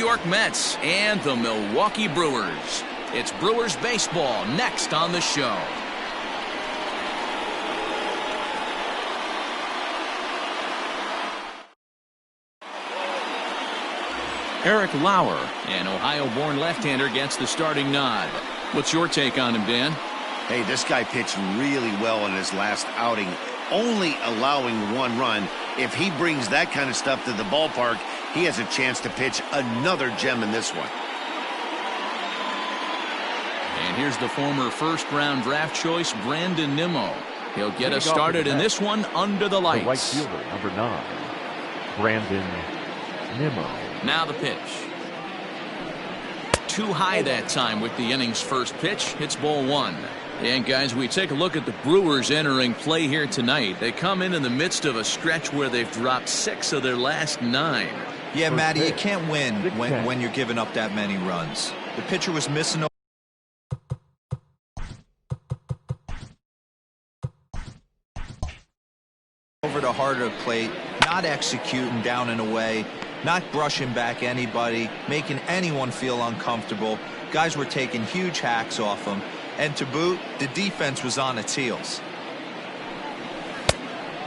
York Mets and the Milwaukee Brewers. It's Brewers baseball next on the show. Eric Lauer, an Ohio-born left-hander, gets the starting nod. What's your take on him, Dan? Hey, this guy pitched really well in his last outing, only allowing 1 run. If he brings that kind of stuff to the ballpark, he has a chance to pitch another gem in this one. And here's the former first-round draft choice, Brandon Nimmo. He'll get us started in this one under the lights. The right fielder, number 9, Brandon Nimmo. Now the pitch. Too high that time with the inning's first pitch. It's ball 1. And guys, we take a look at the Brewers entering play here tonight. They come in the midst of a stretch where they've dropped 6 of their last 9. Yeah, Matty, you can't win when you're giving up that many runs. The pitcher was missing over the heart of the plate, not executing down and away, not brushing back anybody, making anyone feel uncomfortable. Guys were taking huge hacks off him. And to boot, the defense was on its heels.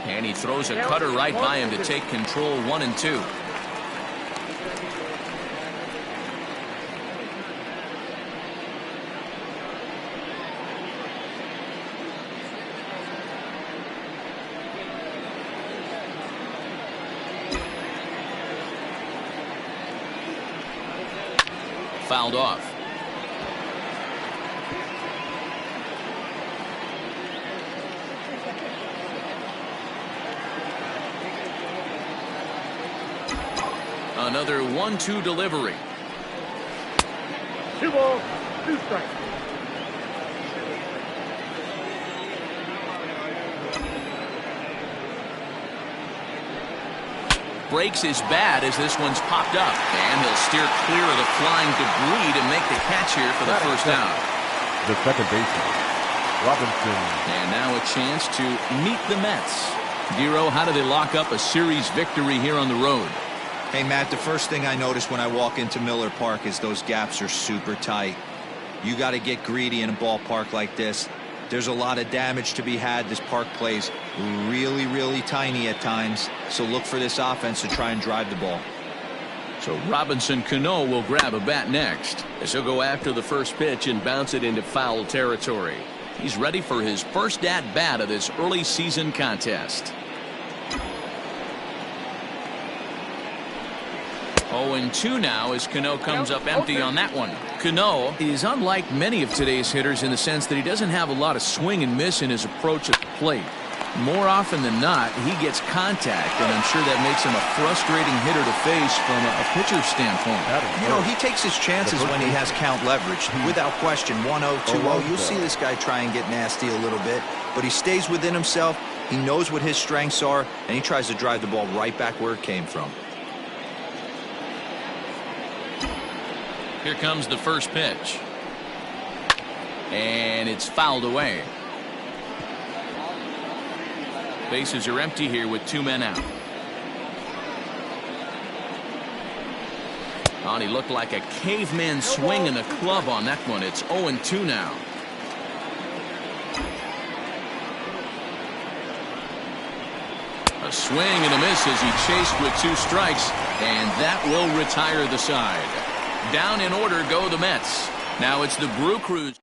And he throws a cutter right by him to take control 1-2. Fouled off. Another 1-2 delivery. 2 balls, 2 strikes. Breaks his bat as this one's popped up, and he'll steer clear of the flying debris to make the catch here for the first out. The second baseman, Robinson. And now a chance to meet the Mets. Giro, how do they lock up a series victory here on the road? Hey, Matt, the first thing I notice when I walk into Miller Park is those gaps are super tight. You got to get greedy in a ballpark like this. There's a lot of damage to be had. This park plays really, really tiny at times. So look for this offense to try and drive the ball. So Robinson Cano will grab a bat next, as he'll go after the first pitch and bounce it into foul territory. He's ready for his first at-bat of this early season contest. 0-2 now as Cano comes up empty on that one. Cano is unlike many of today's hitters in the sense that he doesn't have a lot of swing and miss in his approach at the plate. More often than not, he gets contact, and I'm sure that makes him a frustrating hitter to face from a pitcher's standpoint. You know, he takes his chances when he has count leverage. Without question, 1-0, 2-0. You'll see this guy try and get nasty a little bit, but he stays within himself. He knows what his strengths are, and he tries to drive the ball right back where it came from. Here comes the first pitch. And it's fouled away. Bases are empty here with 2 men out. Oh, and he looked like a caveman swing in the club on that one. It's 0-2 now. A swing and a miss as he chased with 2 strikes, and that will retire the side. Down in order go the Mets. Now it's the Brew Crews.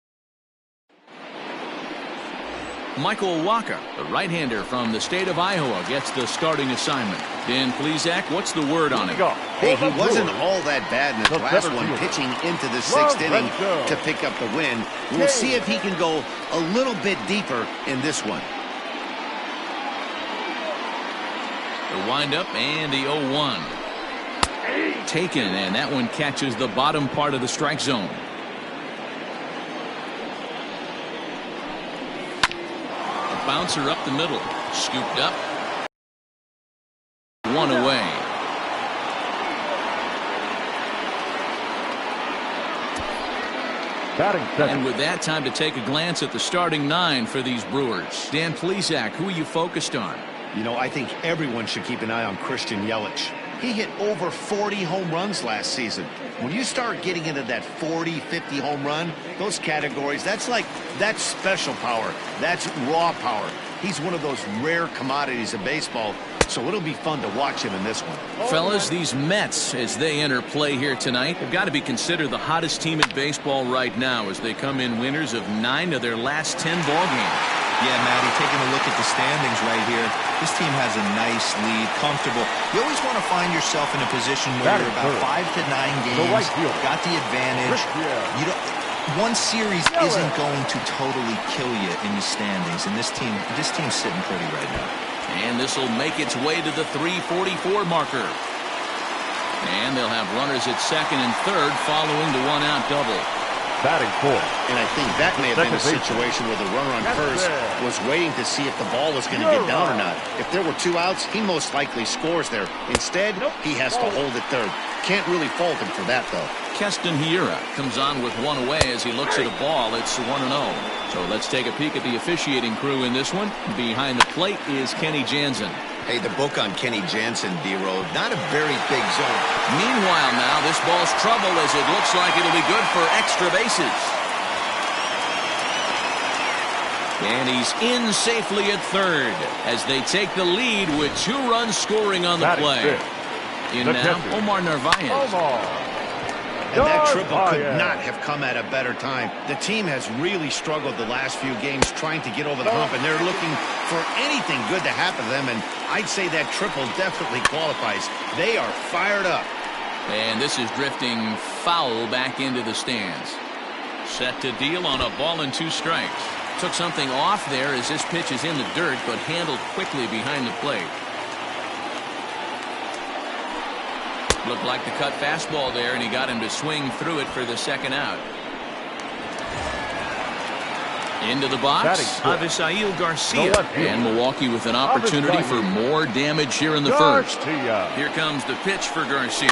Michael Waka, the right-hander from the state of Iowa, gets the starting assignment. Dan Plesac, what's the word on him? Hey, he wasn't all that bad in his last one, pitching into the 6th inning to pick up the win. We'll see if he can go a little bit deeper in this one. The windup and the 0-1. Taken, and that one catches the bottom part of the strike zone. A bouncer up the middle, scooped up, 1 away. And with that, time to take a glance at the starting 9 for these Brewers. Dan Plesac, who are you focused on? You know, I think everyone should keep an eye on Christian Yelich. He hit over 40 home runs last season. When you start getting into that 40, 50 home run, those categories, that's special power. That's raw power. He's one of those rare commodities of baseball, so it'll be fun to watch him in this one. Fellas, these Mets, as they enter play here tonight, have got to be considered the hottest team in baseball right now as they come in winners of 9 of their last 10 ball games. Yeah, Matty, taking a look at the standings right here, this team has a nice lead, comfortable. You always want to find yourself in a position where you're about 5 to 9 games, got the advantage. You don't, one series isn't going to totally kill you in the standings, and this team's sitting pretty right now. And this will make its way to the 344 marker. And they'll have runners at second and third following the one-out double. Batting fourth. And I think that may have been a situation where the runner on first was waiting to see if the ball was going to get down or not. If there were 2 outs, he most likely scores there. Instead, he has to hold it third. Can't really fault him for that, though. Keston Hiura comes on with one away as he looks at a ball. It's 1-0. So let's take a peek at the officiating crew in this one. Behind the plate is Kenny Jansen. Hey, the book on Kenny Jansen, D-Row, not a very big zone. Meanwhile now, this ball's trouble as it looks like it'll be good for extra bases. And he's in safely at third as they take the lead with 2 runs scoring on the play. In now, Omar Narvaez. And that triple could not have come at a better time. The team has really struggled the last few games trying to get over the hump, and they're looking for anything good to happen to them, and I'd say that triple definitely qualifies. They are fired up. And this is drifting foul back into the stands. Set to deal on a ball and 2 strikes. Took something off there as this pitch is in the dirt, but handled quickly behind the plate. Looked like the cut fastball there, and he got him to swing through it for the second out. Into the box, Avisail Garcia. And Milwaukee with an opportunity for more damage here in the first. Here comes the pitch for Garcia.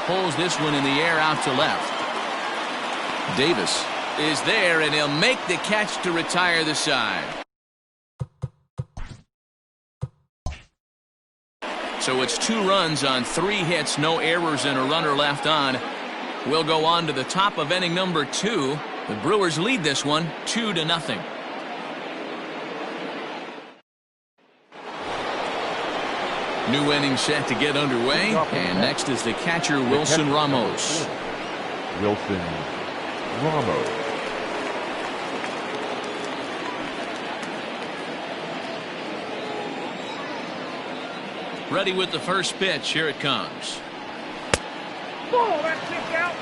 Pulls this one in the air out to left. Davis is there, and he'll make the catch to retire the side. So it's 2 runs on 3 hits, no errors, and a runner left on. We'll go on to the top of inning number 2. The Brewers lead this one 2-0. New inning set to get underway, and next is the catcher Wilson Ramos. Wilson Ramos. Ready with the first pitch. Here it comes. Oh, that kick out.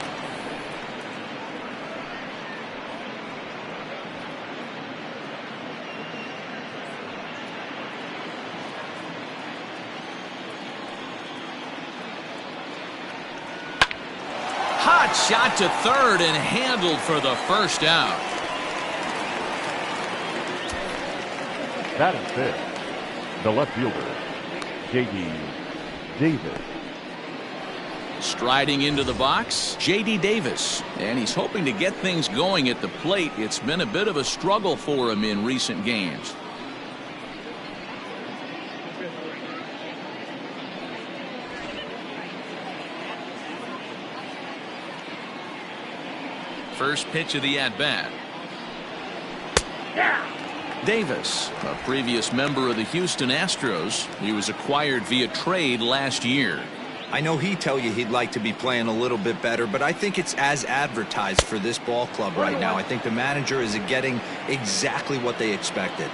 Hot shot to third and handled for the first out. Batting fifth, the left fielder, J.D. Davis. Striding into the box, J.D. Davis. And he's hoping to get things going at the plate. It's been a bit of a struggle for him in recent games. First pitch of the at-bat. Davis, a previous member of the Houston Astros. He was acquired via trade last year. I know he'd tell you he'd like to be playing a little bit better, but I think it's as advertised for this ball club right now. I think the manager is getting exactly what they expected.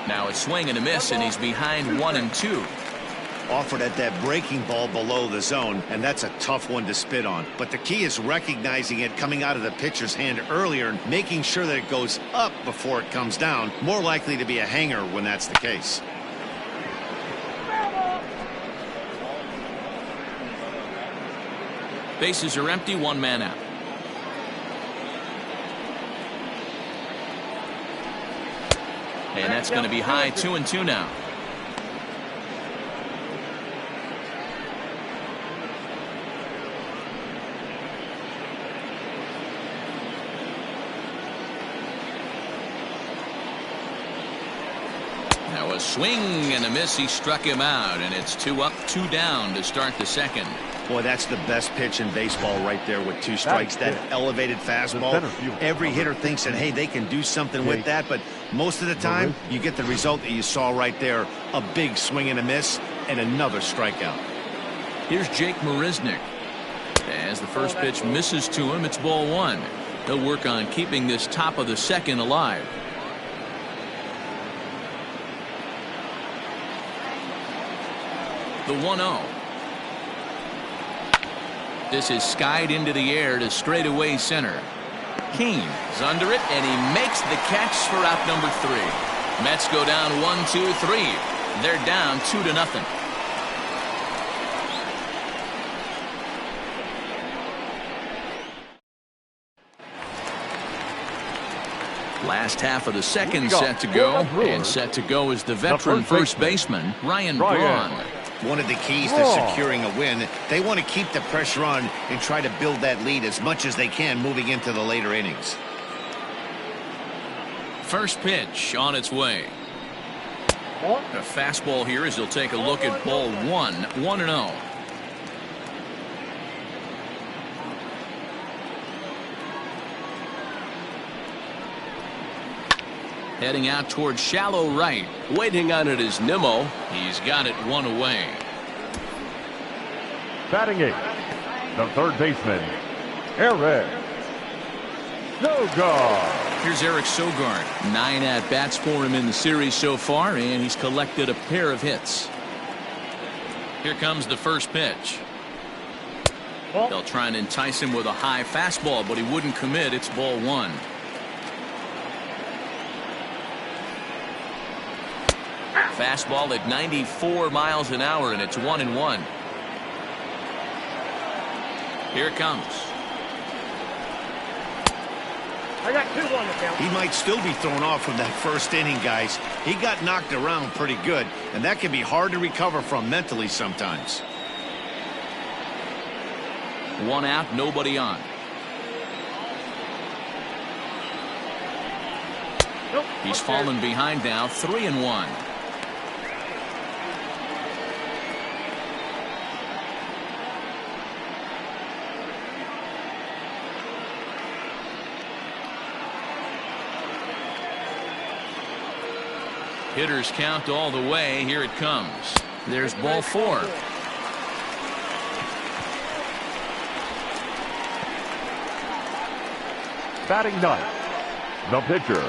Now a swing and a miss, and he's behind 1-2. Offered at that breaking ball below the zone, and that's a tough one to spit on. But the key is recognizing it coming out of the pitcher's hand earlier and making sure that it goes up before it comes down. More likely to be a hanger when that's the case. Bases are empty, 1 man out. And that's going to be high, 2-2 now. Now a swing and a miss. He struck him out, and it's 2 up, 2 down to start the second. Boy, that's the best pitch in baseball right there with 2 strikes. That elevated fastball. Every hitter thinks that, hey, they can do something with that, but most of the time, you get the result that you saw right there. A big swing and a miss, and another strikeout. Here's Jake Marisnick. As the first pitch misses to him, it's ball 1. He'll work on keeping this top of the second alive. The 1-0. This is skied into the air to straightaway center. Kane is under it, and he makes the catch for out number 3. Mets go down 1-2-3. They're down 2-0. Last half of the second set to go, and set to go is the veteran first baseman, Ryan Braun. One of the keys to securing a win, they want to keep the pressure on and try to build that lead as much as they can moving into the later innings. First pitch on its way. A fastball here as he'll take a look at ball 1, 1-0. Heading out towards shallow right. Waiting on it is Nimmo. He's got it 1 away. Batting 8th, the third baseman, Eric Sogard. Here's Eric Sogard. 9 at-bats for him in the series so far, and he's collected a pair of hits. Here comes the first pitch. They'll try and entice him with a high fastball, but he wouldn't commit. It's ball 1. Fastball at 94 miles an hour, and it's 1-1. Here it comes. I got 2 on the count. He might still be thrown off from that first inning, guys. He got knocked around pretty good, and that can be hard to recover from mentally sometimes. 1 out, nobody on. Nope. He's fallen behind now, 3-1. Hitters count all the way. Here it comes. There's ball 4. Batting 9th, the pitcher,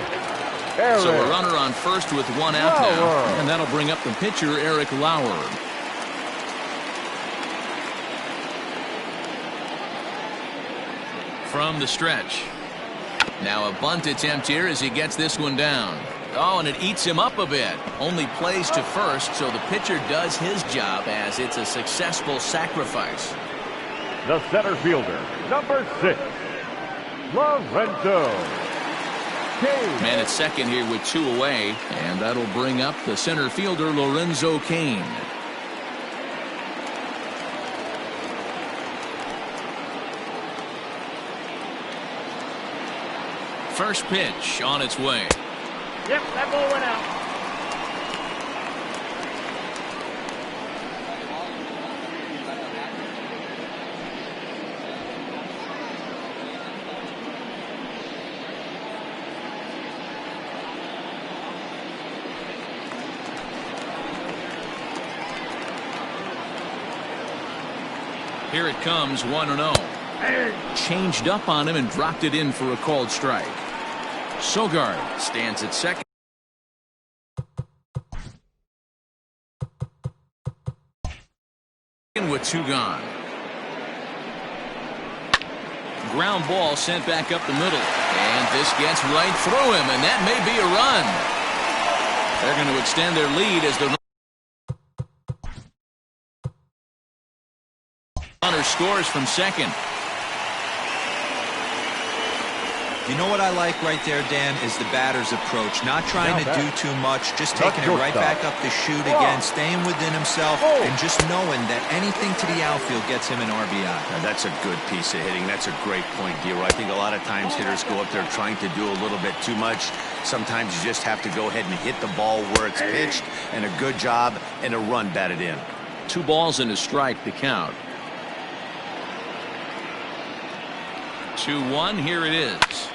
Eric. So a runner on first with 1 out now, and that'll bring up the pitcher, Eric Lauer. From the stretch. Now a bunt attempt here as he gets this one down. Oh, and it eats him up a bit. Only plays to first, so the pitcher does his job as it's a successful sacrifice. The center fielder, number 6, Lorenzo Kane. Man at second here with 2 away, and that'll bring up the center fielder, Lorenzo Kane. First pitch on its way. Yep, that ball went out. Here it comes, 1-0. Changed up on him and dropped it in for a called strike. Sogard stands at second. With 2 gone. Ground ball sent back up the middle. And this gets right through him, and that may be a run. They're going to extend their lead as the runner scores from second. You know what I like right there, Dan, is the batter's approach. Not trying to do too much, just taking it right back up the chute again, staying within himself, and just knowing that anything to the outfield gets him an RBI. Now, that's a good piece of hitting. That's a great point, Giro. I think a lot of times hitters go up there trying to do a little bit too much. Sometimes you just have to go ahead and hit the ball where it's pitched, and a good job and a run batted in. 2 balls and a strike to count. 2-1, here it is.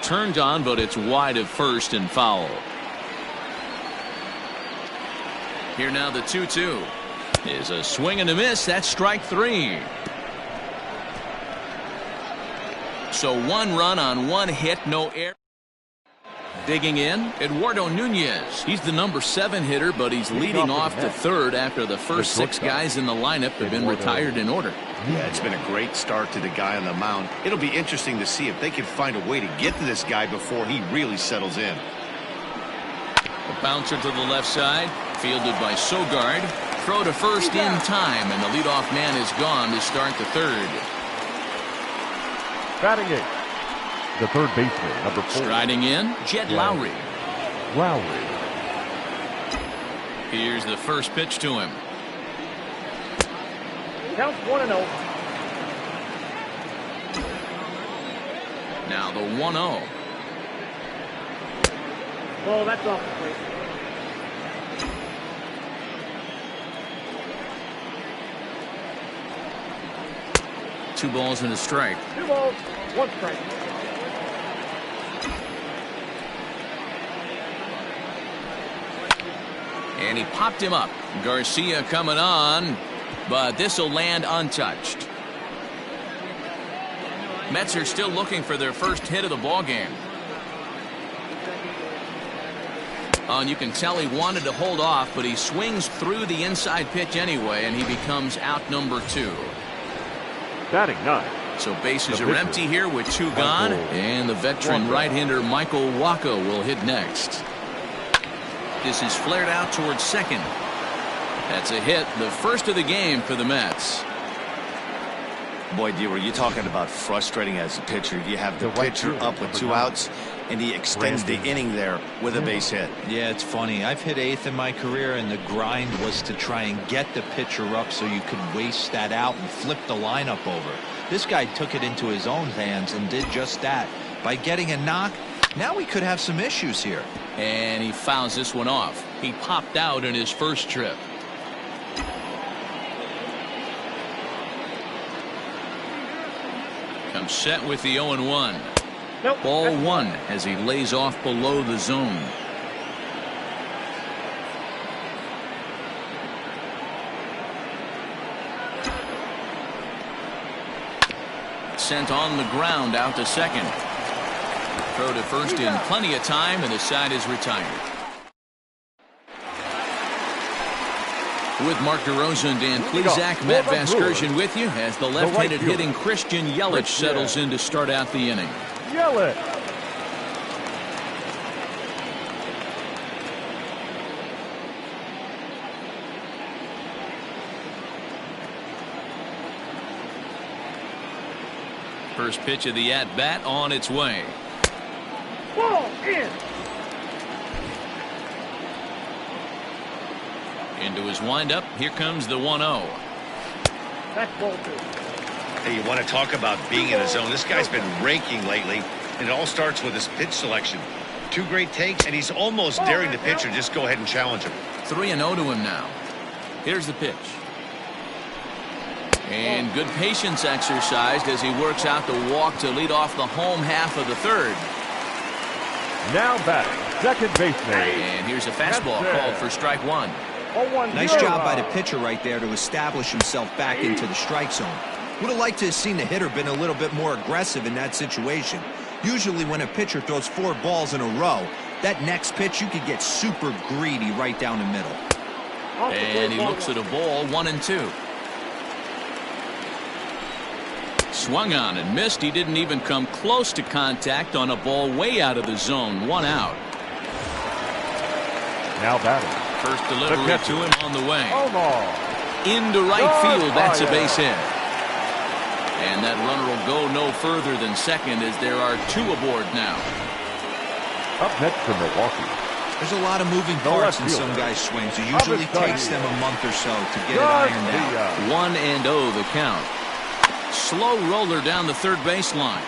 Turned on, but it's wide of first and foul. Here now the 2-2 is a swing and a miss. That's strike 3. So 1 run on 1 hit, no error. Digging in, Eduardo Nunez. He's the number 7 hitter, but he's leading off the 3rd after the first 6 guys in the lineup have been retired in order. Yeah, it's been a great start to the guy on the mound. It'll be interesting to see if they can find a way to get to this guy before he really settles in. A bouncer to the left side, fielded by Sogard. Throw to first in time, and the leadoff man is gone to start the 3rd. Batting 8. The third baseman, number 4. Striding in, Jed Lowry. Here's the first pitch to him. Counts 1-0. Now the 1-0. Oh, that's off the plate. 2 balls and a strike. 2 balls, 1 strike. And he popped him up. Garcia coming on, but this will land untouched. Mets are still looking for their first hit of the ball game. And you can tell he wanted to hold off, but he swings through the inside pitch anyway, and he becomes out number 2. Batting 9. So bases are empty here with 2 gone, and the veteran right-hander Michael Wacha will hit next. This is flared out towards second. That's a hit, the first of the game for the Mets. Boy, D, were you talking about frustrating as a pitcher? You have the pitcher up with 2 outs, and he extends the inning there with a base hit. Yeah, it's funny. I've hit 8th in my career, and the grind was to try and get the pitcher up so you could waste that out and flip the lineup over. This guy took it into his own hands and did just that. By getting a knock, now we could have some issues here. And he fouls this one off. He popped out in his first trip. Comes set with the 0-1. Nope. Ball 1 as he lays off below the zone. Sent on the ground out to second. Throw to first in plenty of time, and the side is retired. With Mark DeRosa and Dan Plesac, Matt Vasgersian with you as the left-handed hitting Christian Yelich settles in to start out the inning. Yelich. First pitch of the at-bat on its way. Ball in. Into his windup. Here comes the 1-0. That's ball 2. Hey, you want to talk about being in a zone? This guy's been raking lately, and it all starts with his pitch selection. 2 great takes, and he's almost daring the pitcher just go ahead and challenge him. 3-0 to him now. Here's the pitch. And good patience exercised as he works out the walk to lead off the home half of the 3rd. Now batting, second baseman. And here's a fastball called for strike 1. Nice job by the pitcher right there to establish himself back into the strike zone. Would have liked to have seen the hitter been a little bit more aggressive in that situation. Usually when a pitcher throws 4 balls in a row, that next pitch you could get super greedy right down the middle. And he looks at a ball, 1-2. Swung on and missed. He didn't even come close to contact on a ball way out of the zone. 1 out. Now batting. First delivery to him on the way. Omar. Into right field. That's a base hit. And that runner will go no further than second as there are 2 aboard now. Up next for Milwaukee. There's a lot of moving parts in some guys' swings. It usually takes them a month or so to get it ironed out. 1-0 the count. Slow roller down the third baseline.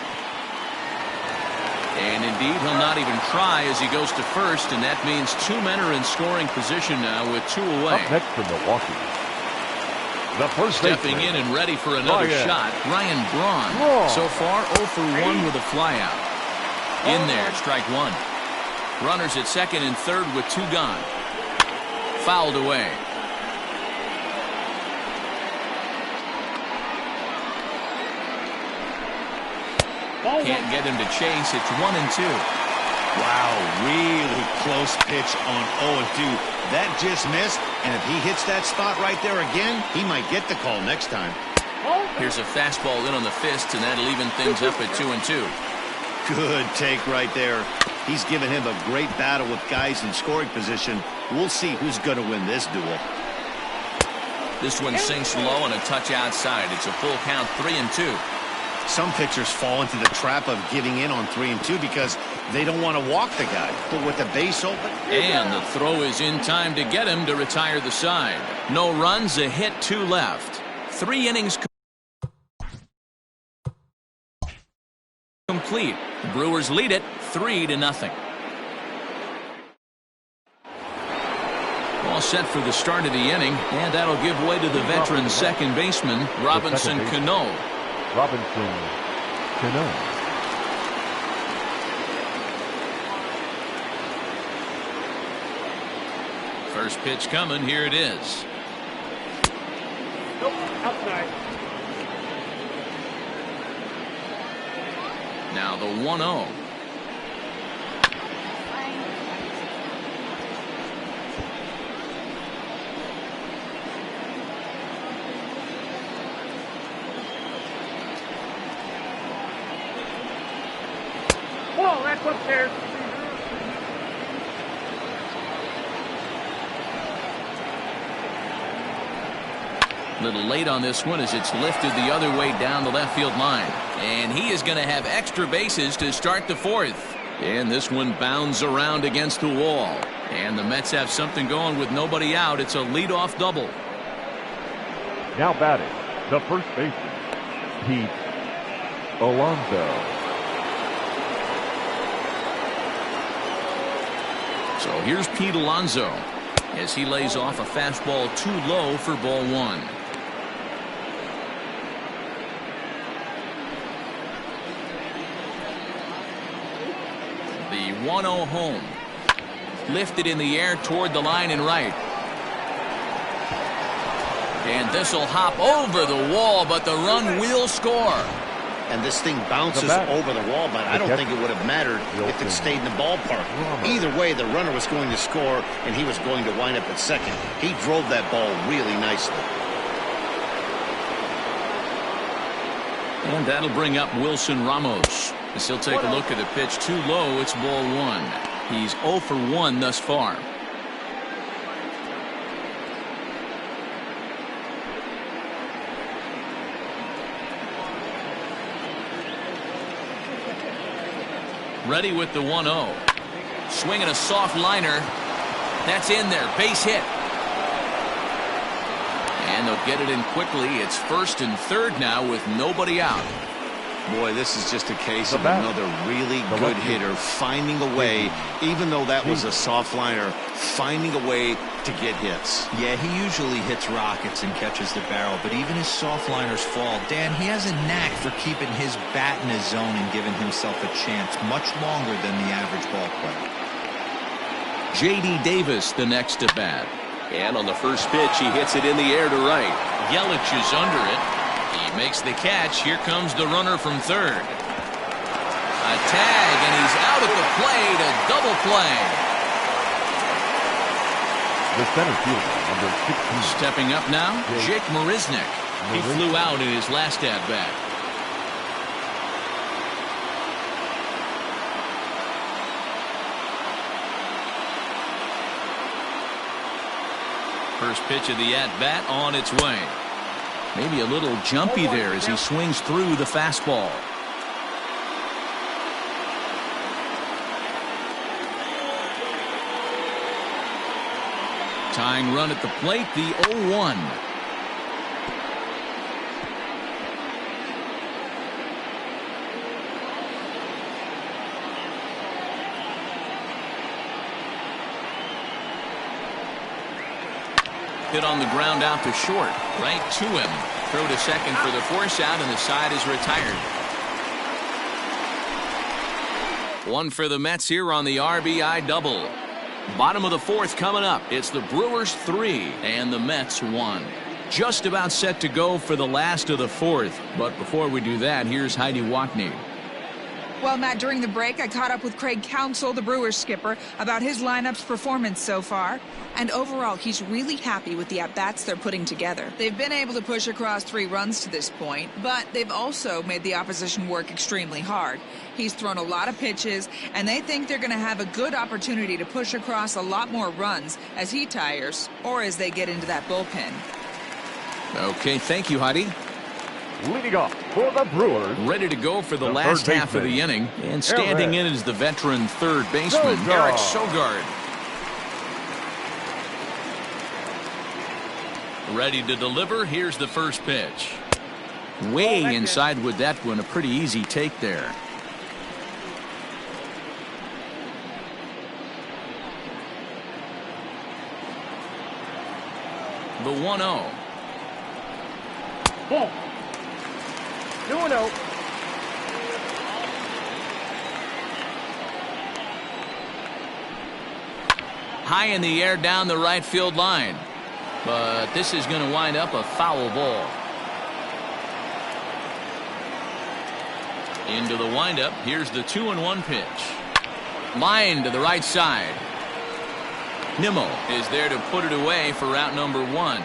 And indeed, he'll not even try as he goes to first, and that means 2 men are in scoring position now with 2 away. Up next for Milwaukee. The first stepping in and ready for another shot, Ryan Braun. So far, 0 for 1 with a flyout. In there, strike 1. Runners at second and third with 2 gone. Fouled away. Can't get him to chase. It's 1-2. Wow, really close pitch on 0-2. That just missed, and if he hits that spot right there again, he might get the call next time. Here's a fastball in on the fist, and that'll even things up at 2-2. Good take right there. He's given him a great battle with guys in scoring position. We'll see who's going to win this duel. This one sinks low and a touch outside. It's a full count, 3-2. Some pitchers fall into the trap of giving in on 3-2 because they don't want to walk the guy. But with the base open. And the throw is in time to get him to retire the side. No runs, a hit, 2 left. 3 innings complete. The Brewers lead it 3-0. All set for the start of the inning, and that'll give way to the veteran second baseman, Robinson Cano. Robinson Cano. First pitch coming. Here it is. Nope, outside. Now the 1-0. Whoa, that's upstairs. Little late on this one as it's lifted the other way down the left field line. And he is going to have extra bases to start the 4th. And this one bounds around against the wall. And the Mets have something going with nobody out. It's a leadoff double. Now batting, the first baseman, Pete Alonso. So here's Pete Alonso as he lays off a fastball too low for ball 1. The 1-0 home. Lifted in the air toward the line and right. And this will hop over the wall, but the run will score. And this thing bounces over the wall, but I don't think it would have mattered if it stayed in the ballpark. Either way, the runner was going to score, and he was going to wind up at second. He drove that ball really nicely. And that'll bring up Wilson Ramos. As he'll take a look at the pitch too low. It's ball 1. He's 0 for 1 thus far. Ready with the 1-0. Swinging a soft liner. That's in there. Base hit. And they'll get it in quickly. It's first and third now with nobody out. Boy, this is just a case of another really good hitter finding a way, even though that was a soft liner, finding a way to get hits. Yeah, he usually hits rockets and catches the barrel, but even his soft liners fall. Dan, he has a knack for keeping his bat in his zone and giving himself a chance much longer than the average ball player. J.D. Davis, the next to bat. And on the first pitch, he hits it in the air to right. Yelich is under it. He makes the catch. Here comes the runner from third. A tag, and he's out at the plate. A double play. The center fielder, number 16. Stepping up now, Jake Marisnick. He flew out in his last at-bat. First pitch of the at-bat on its way. Maybe a little jumpy there as he swings through the fastball. Tying run at the plate, the 0-1. Hit on the ground out to short, right to him. Throw to second for the force out, and the side is retired. One for the Mets here on the RBI double. Bottom of the fourth coming up. It's the Brewers 3 and the Mets 1. Just about set to go for the last of the fourth. But before we do that, here's Heidi Watney. Well, Matt, during the break, I caught up with Craig Counsell, the Brewers skipper, about his lineup's performance so far. And overall, he's really happy with the at-bats they're putting together. They've been able to push across 3 runs to this point, but they've also made the opposition work extremely hard. He's thrown a lot of pitches, and they think they're going to have a good opportunity to push across a lot more runs as he tires or as they get into that bullpen. Okay, thank you, Heidi. Leading off for the Brewers. Ready to go for the last half of the inning. And standing in is the veteran third baseman, Eric Sogard. Ready to deliver. Here's the first pitch. Way inside with that one. A pretty easy take there. The 1-0. Ball. 2-0. High in the air down the right field line. But this is going to wind up a foul ball. Into the windup. Here's the 2-1 pitch. Line to the right side. Nimmo is there to put it away for route number 1.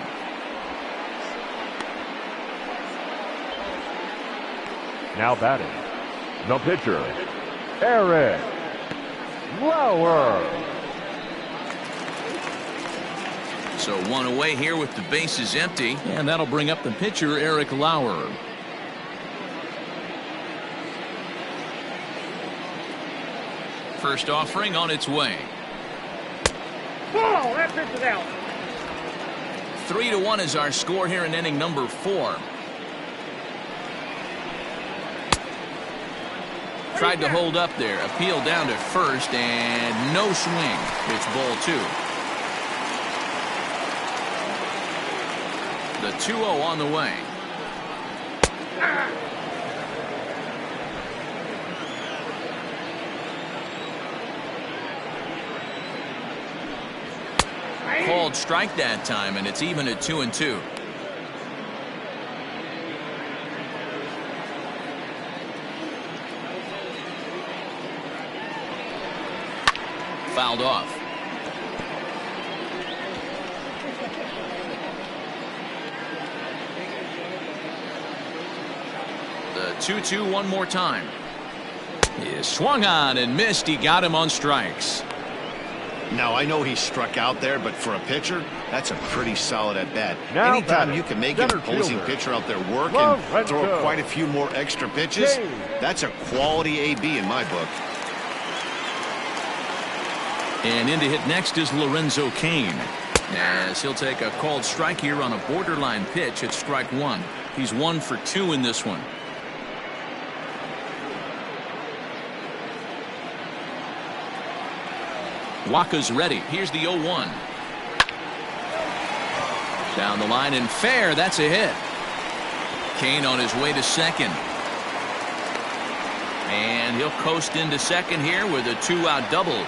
Now batting, the pitcher, Eric Lauer. So 1 away here with the bases empty, and that'll bring up the pitcher, Eric Lauer. First offering on its way. Ball. That pitch is out. 3-1 is our score here in inning number 4. Tried to hold up there. Appeal down to first, and no swing. It's ball 2. The 2-0 on the way. Called strike that time, and it's even at 2-2. Fouled off. The 2-2 one more time. He swung on and missed. He got him on strikes. Now, I know he struck out there, but for a pitcher, that's a pretty solid at-bat. Now anytime you can make an opposing pitcher out there work and throw quite a few more extra pitches, that's a quality AB in my book. And in to hit next is Lorenzo Cain, as he'll take a called strike here on a borderline pitch at strike 1. He's 1 for 2 in this one. Waka's ready. Here's the 0-1. Down the line and fair. That's a hit. Cain on his way to second. And he'll coast into second here with a 2-out double.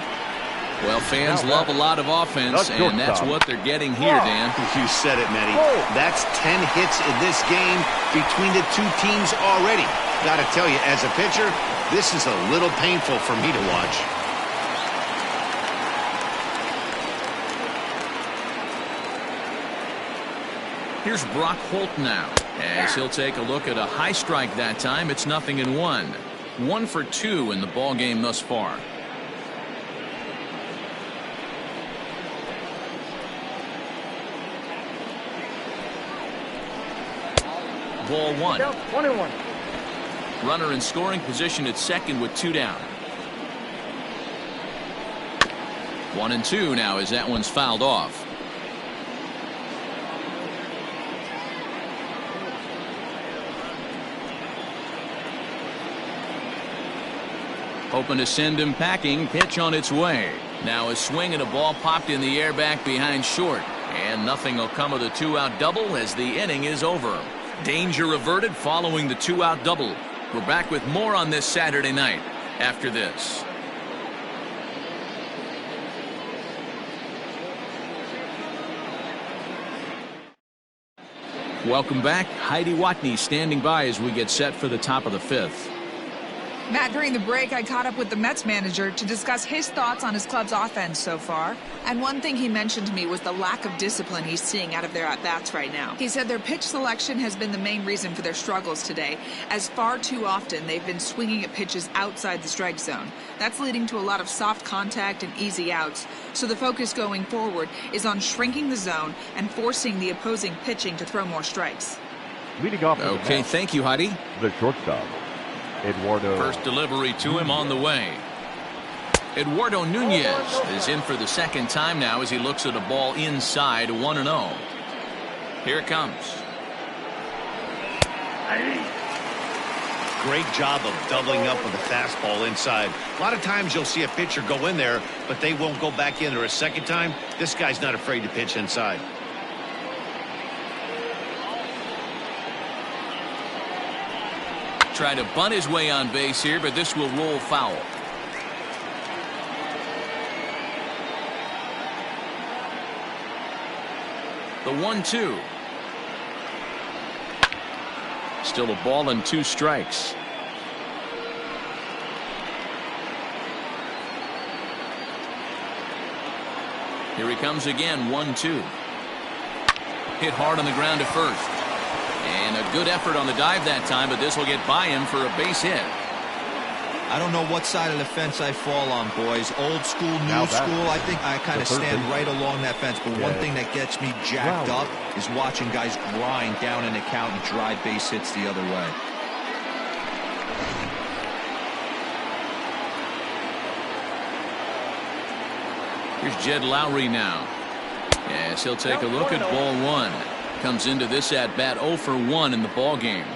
Well, fans love a lot of offense, and that's what they're getting here, Dan. You said it, Matty. That's 10 hits in this game between the two teams already. Got to tell you, as a pitcher, this is a little painful for me to watch. Here's Brock Holt now, as he'll take a look at a high strike that time. It's 0-1. 1 for 2 in the ball game thus far. ball one. Down 1-1. Runner in scoring position at second with 2 down. 1-2 now as that one's fouled off. Hoping to send him packing. Pitch on its way. Now a swing and a ball popped in the air back behind short. And nothing will come of the 2-out double as the inning is over. Danger averted following the 2-out double. We're back with more on this Saturday night after this. Welcome back. Heidi Watney standing by as we get set for the top of the 5th. Matt, during the break, I caught up with the Mets manager to discuss his thoughts on his club's offense so far. And one thing he mentioned to me was the lack of discipline he's seeing out of their at-bats right now. He said their pitch selection has been the main reason for their struggles today, as far too often they've been swinging at pitches outside the strike zone. That's leading to a lot of soft contact and easy outs. So the focus going forward is on shrinking the zone and forcing the opposing pitching to throw more strikes. Leading off. Okay, thank you, Heidi. The shortstop, Eduardo. First delivery to him on the way. Eduardo Nunez is in for the second time now as he looks at a ball inside 1-0. Here it comes. Great job of doubling up with a fastball inside. A lot of times you'll see a pitcher go in there, but they won't go back in there a second time. This guy's not afraid to pitch inside. Try to bunt his way on base here, but this will roll foul. The 1-2. Still a ball and 2 strikes. Here he comes again, 1-2. Hit hard on the ground to first. And a good effort on the dive that time, but this will get by him for a base hit. I don't know what side of the fence I fall on, boys. Old school, new school. I think I kind of stand right along that fence. But one thing that gets me jacked up is watching guys grind down in the count and drive base hits the other way. Here's Jed Lowry now. Yes, he'll take a look at ball one. Comes into this at bat 0 for 1 in the ball game.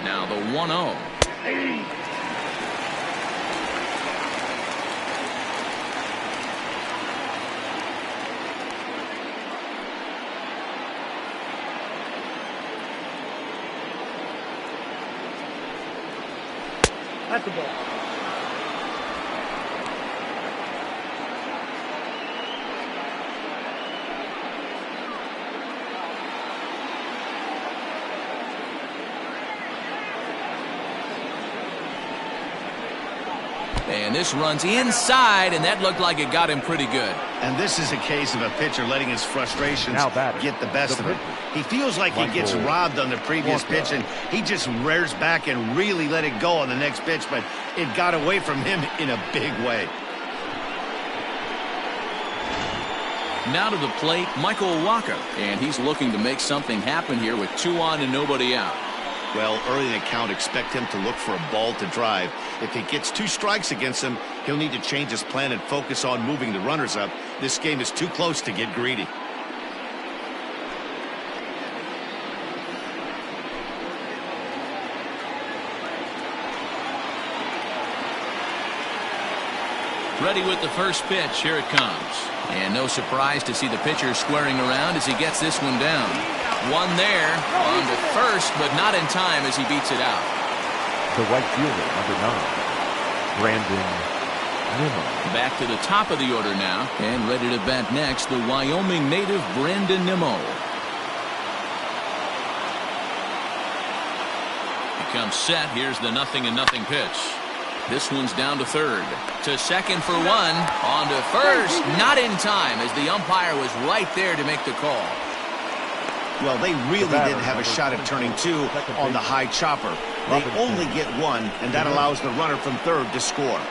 Now the 1-0. That's the ball. And this runs inside, and that looked like it got him pretty good. And this is a case of a pitcher letting his frustrations get the best of him. He feels like he gets robbed on the previous pitch, and he just rears back and really let it go on the next pitch, but it got away from him in a big way. Now to the plate, Michael Walker, and he's looking to make something happen here with 2 on and nobody out. Well, early in the count, expect him to look for a ball to drive. If he gets 2 strikes against him, he'll need to change his plan and focus on moving the runners up. This game is too close to get greedy. Ready with the first pitch. Here it comes. And no surprise to see the pitcher squaring around as he gets this one down. One there on to first, but not in time as he beats it out. The right fielder, number 9, Brandon Nimmo. Back to the top of the order now, and ready to bat next, the Wyoming native Brandon Nimmo. He comes set. Here's the 0-0 pitch. This one's down to third. To second for 1. On to first. Not in time as the umpire was right there to make the call. Well, they really didn't have a shot at turning 2 on the high chopper. They only get 1, and that allows the runner from third to score.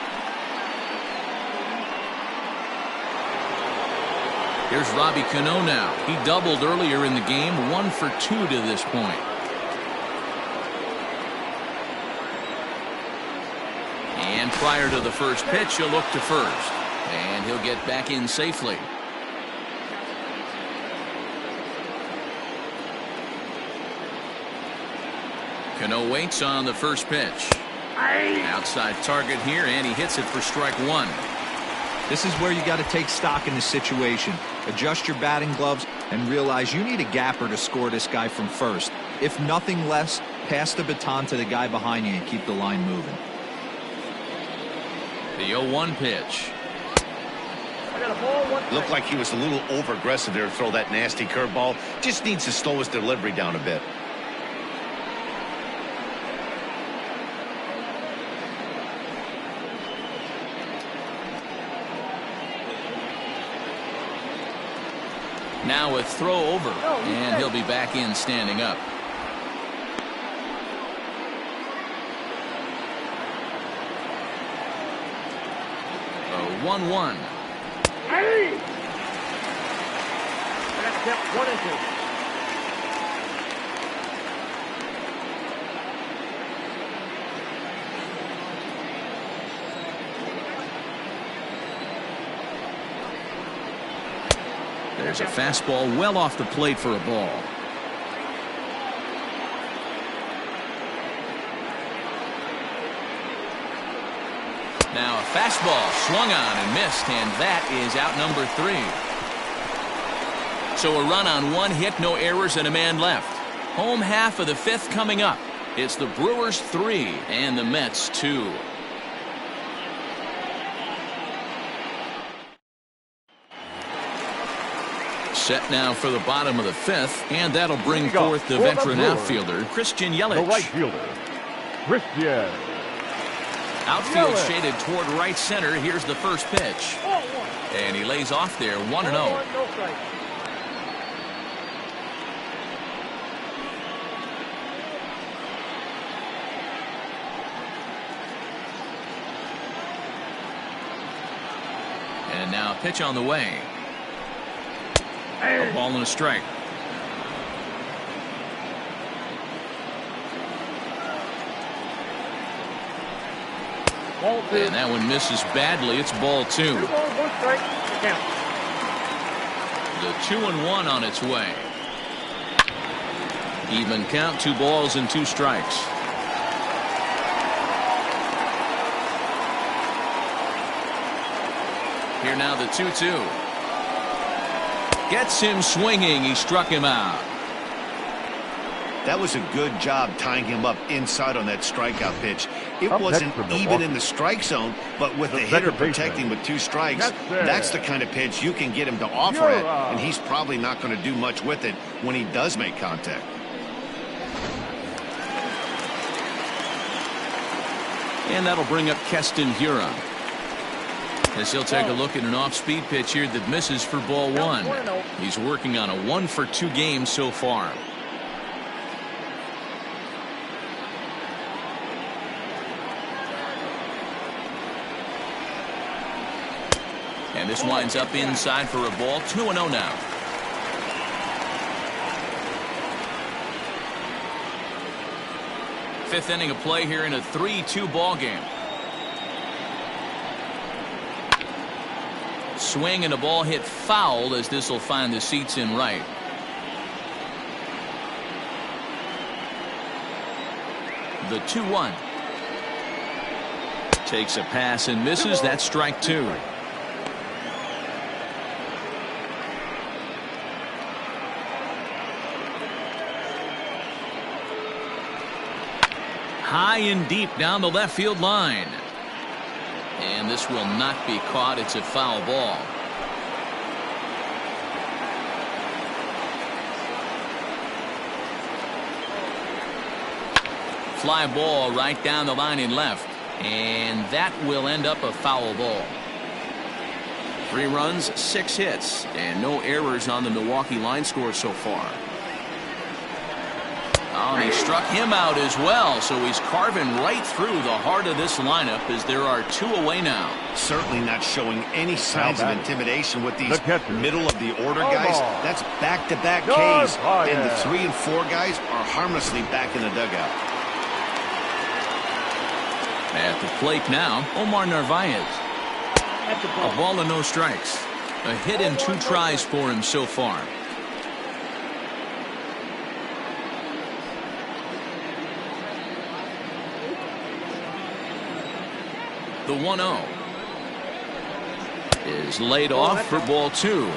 Here's Robbie Cano now. He doubled earlier in the game, 1 for 2 to this point. And prior to the first pitch, he'll look to first. And he'll get back in safely. Cano waits on the first pitch. Outside target here, and he hits it for strike 1. This is where you got to take stock in the situation. Adjust your batting gloves and realize you need a gapper to score this guy from first. If nothing less, pass the baton to the guy behind you and keep the line moving. The 0-1 pitch. Looked like he was a little over aggressive there to throw that nasty curveball. Just needs to slow his delivery down a bit. Now a throw over, and he'll be back in standing up. A 1-1. Hey! That's kept 1 and 2. There's a fastball well off the plate for a ball. Now a fastball swung on and missed, and that is out number 3. So a run on 1 hit, no errors, and a man left. Home half of the 5th coming up. It's the Brewers 3 and the Mets 2. Set now for the bottom of the 5th, and that'll bring forth the veteran outfielder, Christian Yelich. The right fielder, Christian. Outfield shaded toward right center. Here's the first pitch. And he lays off there, 1-0. And now a pitch on the way. A ball and a strike. And that one misses badly. It's ball 2. 2 balls, 1 strike. Count. The 2-1 on its way. Even count, 2 balls and 2 strikes. Here now the 2-2. Gets him swinging. He struck him out. That was a good job tying him up inside on that strikeout pitch. It wasn't even in the strike zone, but with the hitter protecting with 2 strikes, that's the kind of pitch you can get him to offer at, and he's probably not going to do much with it when he does make contact. And that'll bring up Keston Hiura, as he'll take a look at an off-speed pitch here that misses for ball 1. He's working on a 1 for 2 game so far. And this winds up inside for a ball. 2-0 now. Fifth inning of play here in a 3-2 ball game. Swing and a ball hit foul, as this will find the seats in right. The 2-1. Takes a pass and misses. That's strike 2. High and deep down the left field line. And this will not be caught. It's a foul ball. Fly ball right down the line in left. And that will end up a foul ball. 3 runs, 6 hits, and no errors on the Milwaukee line score so far. Oh, and he struck him out as well, so he's carving right through the heart of this lineup as there are 2 away now. Certainly not showing any signs of intimidation with these middle of the order No guys. ball. That's back-to-back No Ks, ball, and the yeah. 3 and 4 guys are harmlessly back in the dugout. At the plate now, Omar Narvaez. That's a A ball. ball and no strikes. A hit and 2 tries for him so far. The 1-0 is laid off for ball 2.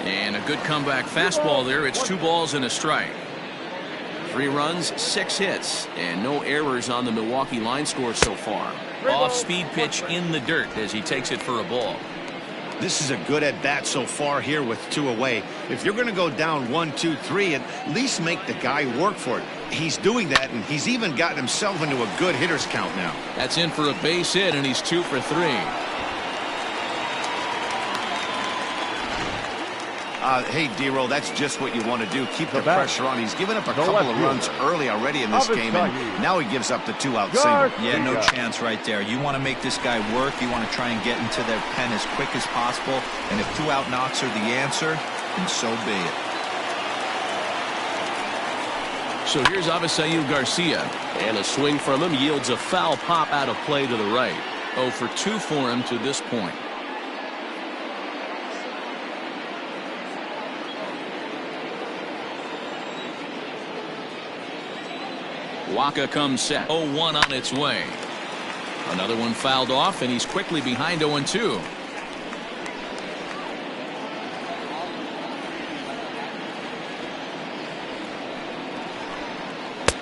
And a good comeback fastball there. It's 2 balls and a strike. 3 runs, 6 hits, and no errors on the Milwaukee line score so far. Off-speed pitch in the dirt as he takes it for a ball. This is a good at-bat so far here with 2 away. If you're going to go down 1, 2, 3, at least make the guy work for it. He's doing that, and he's even gotten himself into a good hitter's count now. That's in for a base hit, and he's 2 for 3. Hey, D-Roll, that's just what you want to do. Keep the bat. pressure on. He's given up a The couple left of runs fielder. early already in this game, and now he gives up the 2-out single. Yeah, no chance right there. You want to make this guy work. You want to try and get into their pen as quick as possible. And if 2-out knocks are the answer, then so be it. So here's Avisail Garcia. And a swing from him yields a foul pop out of play to the right. 0 for 2 for him to this point. Waka comes set. 0-1 on its way. Another one fouled off, and he's quickly behind 0-2.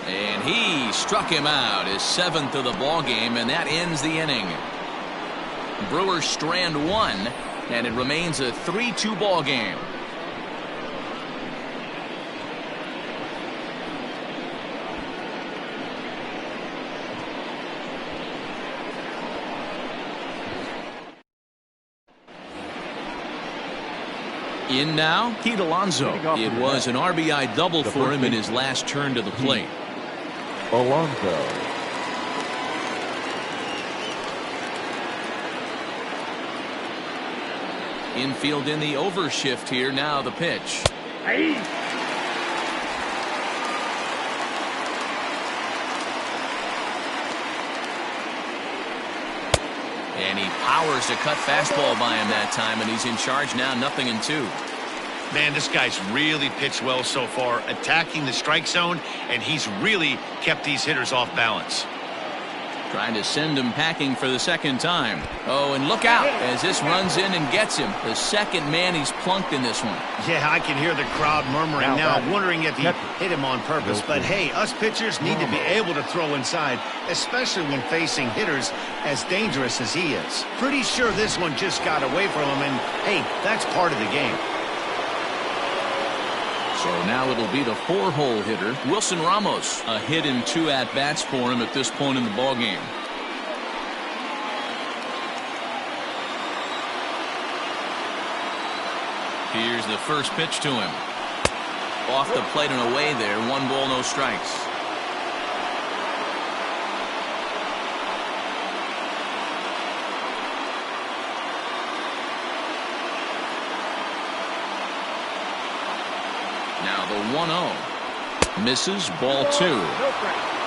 And he struck him out, his 7th of the ball game, and that ends the inning. Brewers strand 1, and it remains a 3-2 ball game. In now, Pete Alonso. It was an RBI double for him in his last turn to the plate. Alonso. Infield in the overshift here. Now the pitch. Hey. And he powers a cut fastball by him that time, and he's in charge now, 0-2. Man, this guy's really pitched well so far, attacking the strike zone, and he's really kept these hitters off balance. Trying to send him packing for the 2nd time. Oh, and look out as this runs in and gets him. The 2nd man he's plunked in this one. Yeah, I can hear the crowd murmuring now, back. wondering if he hit him on purpose. But hey, us pitchers need to be able to throw inside, especially when facing hitters as dangerous as he is. Pretty sure this one just got away from him, and hey, that's part of the game. So now it'll be the 4-hole hitter, Wilson Ramos. A hit and 2 at-bats for him at this point in the ballgame. Here's the first pitch to him. Off the plate and away there. 1 ball, no strikes. Now the 1-0. Misses, ball 2.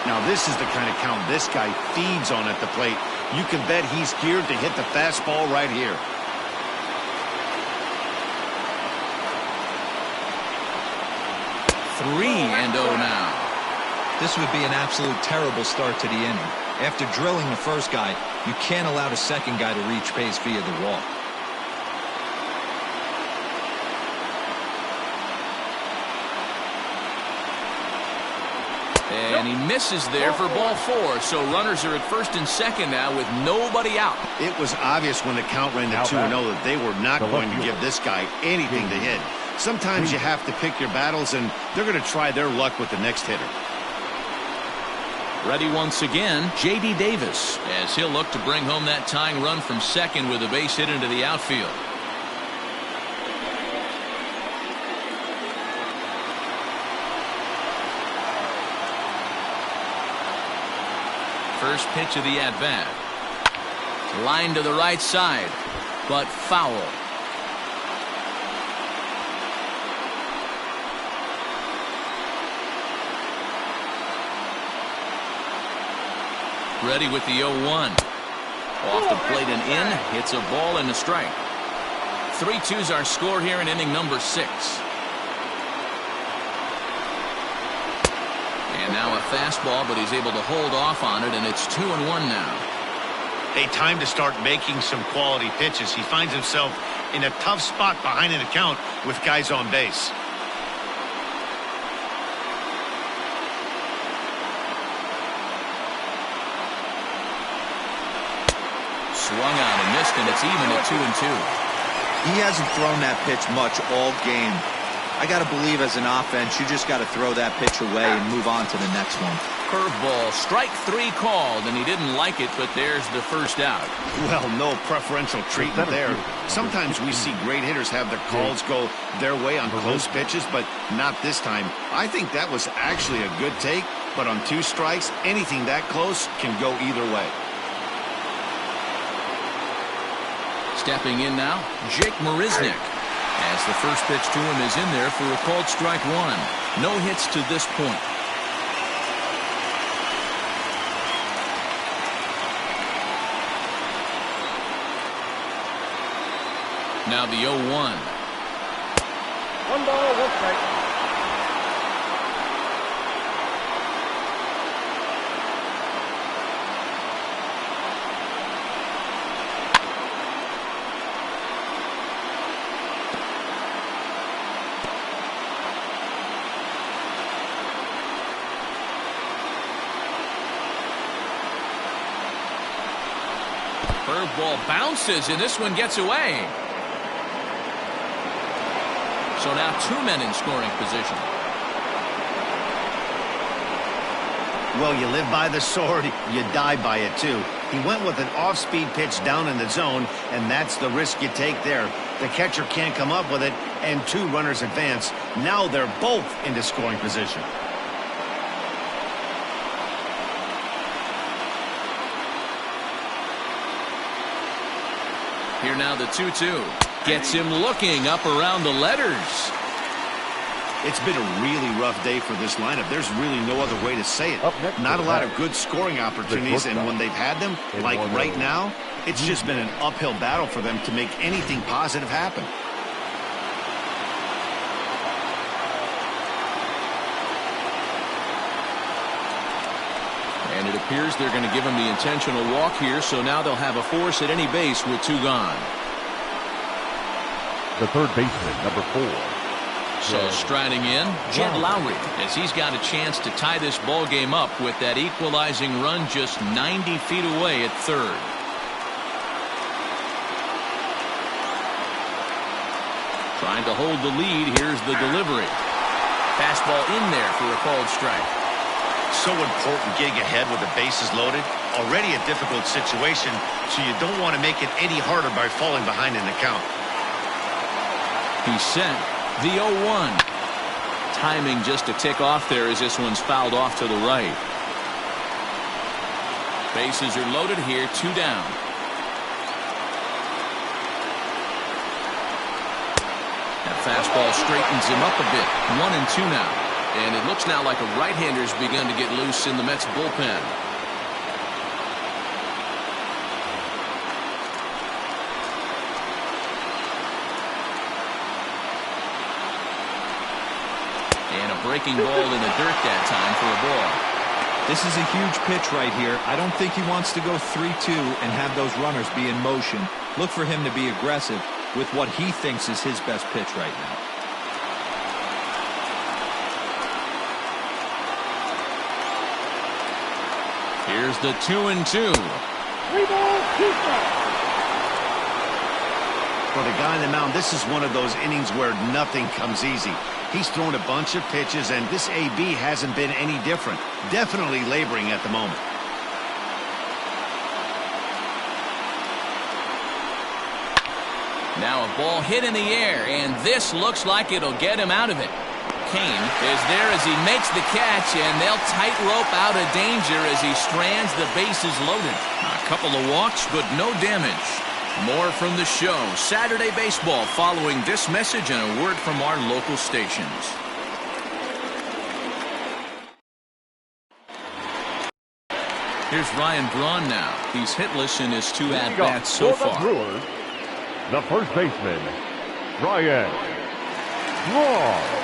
Now this is the kind of count this guy feeds on at the plate. You can bet he's geared to hit the fastball right here. Three and 0 now. This would be an absolute terrible start to the inning. After drilling the first guy, you can't allow the second guy to reach base via the walk. And he misses there for ball 4. So runners are at first and second now with nobody out. It was obvious when the count ran to 2-0 that they were not going to give this guy anything to hit. Sometimes you have to pick your battles, and they're going to try their luck with the next hitter. Ready once again, J.D. Davis, as he'll look to bring home that tying run from second with a base hit into the outfield. First pitch of the at-bat. Line to the right side, but foul. Ready with the 0-1. Off the plate and in. Hits a ball and a strike. 3-2's our score here in inning number 6. And now a fastball, but he's able to hold off on it, and it's 2-1 now. Hey, time to start making some quality pitches. He finds himself in a tough spot behind an account with guys on base. Swung on and missed, and it's even at 2-2. He hasn't thrown that pitch much all game. I got to believe as an offense, you just got to throw that pitch away and move on to the next one. Curveball, strike 3 called, and he didn't like it, but there's the first out. Well, no preferential treatment there. Sometimes we see great hitters have their calls go their way on close pitches, but not this time. I think that was actually a good take, but on 2 strikes, anything that close can go either way. Stepping in now, Jake Marisnick. As the first pitch to him is in there for a called strike 1. No hits to this point. Now the 0-1. 1 ball, 1 strike. Curveball bounces, and this one gets away. So now 2 men in scoring position. Well, you live by the sword, you die by it too. He went with an off-speed pitch down in the zone, and that's the risk you take there. The catcher can't come up with it, and 2 runners advance. Now they're both into scoring position. Here now the 2-2. Gets him looking up around the letters. It's been a really rough day for this lineup. There's really no other way to say it. Not a lot of good scoring opportunities, and when they've had them, like right now, it's just been an uphill battle for them to make anything positive happen. And it appears they're going to give him the intentional walk here, so now they'll have a force at any base with 2 gone. The third baseman, number 4. So striding in, Jed Lowry, as he's got a chance to tie this ball game up with that equalizing run just 90 feet away at third. Trying to hold the lead. Here's the delivery. Fastball in there for a called strike. So important getting ahead with the bases loaded. Already a difficult situation, so you don't want to make it any harder by falling behind in the count. He's set. The 0-1. Timing just a tick off there as this one's fouled off to the right. Bases are loaded here, 2 down. That fastball straightens him up a bit. 1-2 now. And it looks now like a right-hander's begun to get loose in the Mets bullpen. And a breaking ball in the dirt that time for a ball. This is a huge pitch right here. I don't think he wants to go 3-2 and have those runners be in motion. Look for him to be aggressive with what he thinks is his best pitch right now. Here's the 2-2. 3 balls, 2 strikes. For the guy on the mound, this is one of those innings where nothing comes easy. He's thrown a bunch of pitches, and this AB hasn't been any different. Definitely laboring at the moment. Now a ball hit in the air, and this looks like it'll get him out of it. Kane is there as he makes the catch, and they'll tightrope out of danger as he strands the bases loaded. A couple of walks, but no damage. More from the show. Saturday Baseball following this message and a word from our local stations. Here's Ryan Braun now. He's hitless in his 2 at-bats so far. Brewers, the first baseman, Ryan Braun.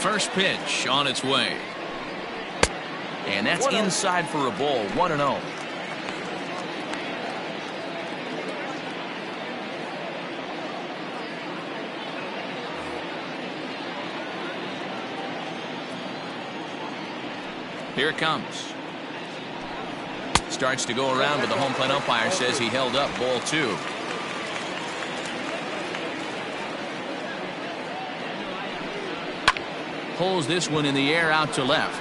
First pitch on its way. And that's inside for a ball. 1-0. Here it comes. Starts to go around, but the home plate umpire says he held up. Ball 2. Pulls this one in the air out to left.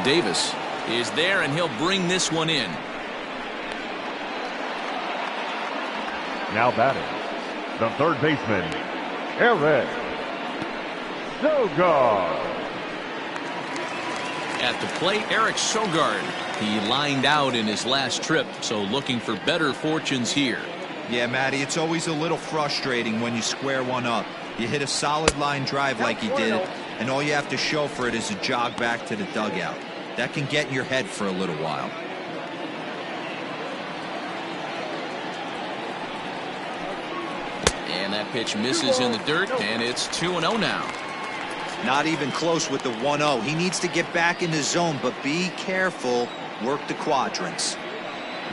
Davis is there, and he'll bring this one in. Now batting, the third baseman, Eric Sogard. At the plate, Eric Sogard. He lined out in his last trip, so looking for better fortunes here. Yeah, Matty, it's always a little frustrating when you square one up. You hit a solid line drive like he did, and all you have to show for it is a jog back to the dugout. That can get in your head for a little while. And that pitch misses in the dirt, and it's 2-0 now. Not even close with the 1-0. He needs to get back in the zone, but be careful. Work the quadrants.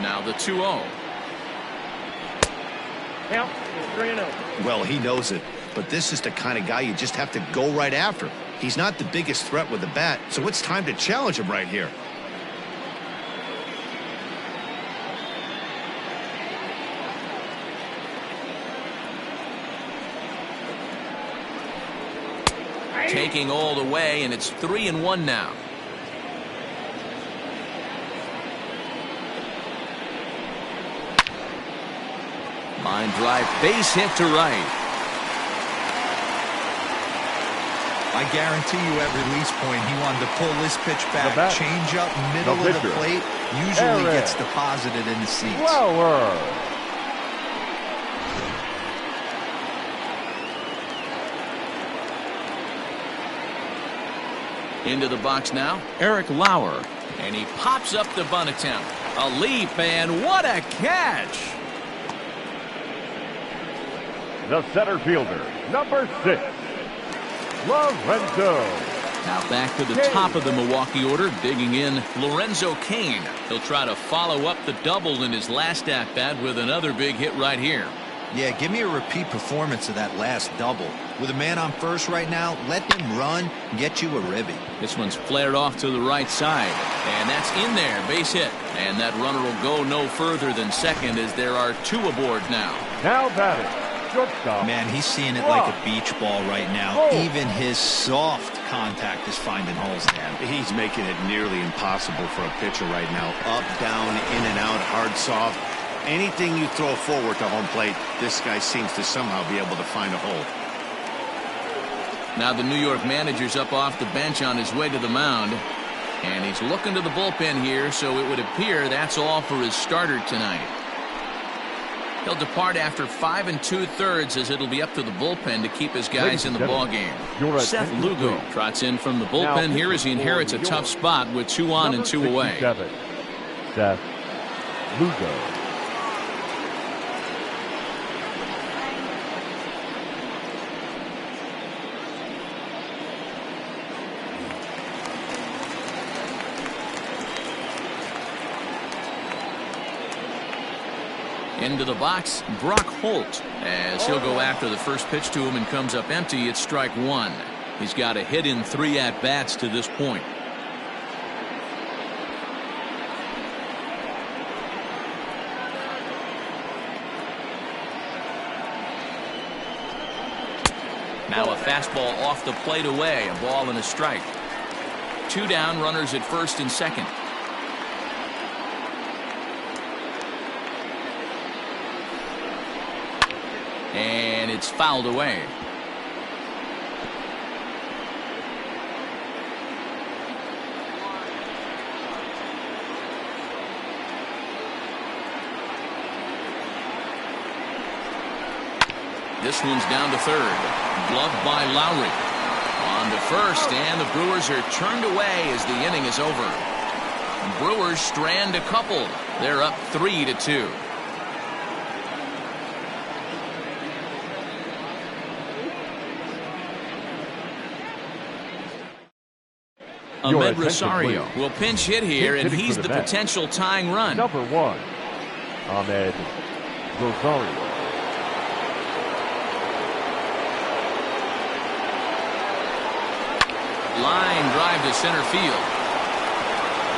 Now the 2-0. Count 3-0. Well, he knows it, but this is the kind of guy you just have to go right after. He's not the biggest threat with the bat, so it's time to challenge him right here. Taking all the way, and it's 3-1 now. Line drive, base hit to right. I guarantee you at release point he wanted to pull this pitch back. Change up middle of the plate usually gets deposited in the seats. Into the box now, Eric Lauer. And he pops up the bunt attempt. A leap, and what a catch! The center fielder, number 6, Lorenzo. Now back to the top of the Milwaukee order, digging in Lorenzo Cain. He'll try to follow up the double in his last at-bat with another big hit right here. Yeah, give me a repeat performance of that last double. With a man on first right now, let him run and get you a ribby. This one's flared off to the right side, and that's in there, base hit. And that runner will go no further than second as there are 2 aboard now. Now batting, shortstop. Man, he's seeing it like a beach ball right now. Even his soft contact is finding holes there. He's making it nearly impossible for a pitcher right now. Up, down, in and out, hard, soft. Anything you throw forward to home plate, this guy seems to somehow be able to find a hole. Now the New York manager's up off the bench on his way to the mound. And he's looking to the bullpen here, so it would appear that's all for his starter tonight. He'll depart after 5 2/3 as it'll be up to the bullpen to keep his guys in the ballgame. Seth Lugo trots in from the bullpen here as he inherits a tough spot with 2 on and 2 away. Seth Lugo. Into the box, Brock Holt, as he'll go after the first pitch to him and comes up empty. It's strike 1. He's got a hit in 3 at-bats to this point. Now a fastball off the plate away, a ball and a strike. 2 down, runners at first and second. And it's fouled away. This one's down to third. Gloved by Lowry. On to first, and the Brewers are turned away as the inning is over. Brewers strand a couple. They're up 3-2. Ahmed Rosario will pinch hit here, and he's the potential tying run. Number 1, Ahmed Rosario. Line drive to center field.